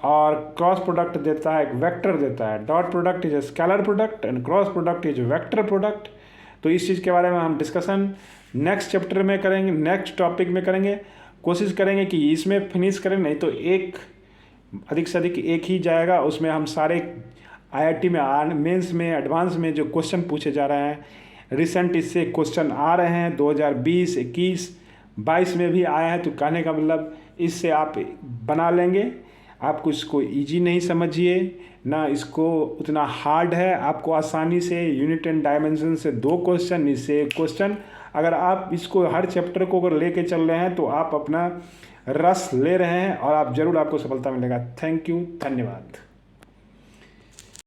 Speaker 1: और क्रॉस प्रोडक्ट देता है, एक वेक्टर देता है। Dot product is scalar product and cross product is vector product. तो इस चीज़ के बारे में हम डिस्कशन नेक्स्ट चैप्टर में करेंगे, नेक्स्ट टॉपिक में करेंगे। कोशिश करेंगे कि इसमें फिनिश करें, नहीं तो एक अधिक से अधिक एक ही जाएगा, उसमें हम सारे IIT में मेंस में एडवांस में जो क्वेश्चन पूछे जा रहे हैं, रिसेंट इससे क्वेश्चन आ रहे हैं 2020, 21, 22 में भी आया है। तो कहने का मतलब इससे आप बना लेंगे। आपको इसको इजी नहीं समझिए ना, इसको उतना हार्ड है। आपको आसानी से यूनिट एंड डायमेंशन से 2 क्वेश्चन, इससे 1 क्वेश्चन, अगर आप इसको हर चैप्टर को अगर लेके चल रहे हैं तो आप अपना रस ले रहे हैं और आप ज़रूर आपको सफलता मिलेगा। थैंक यू, धन्यवाद।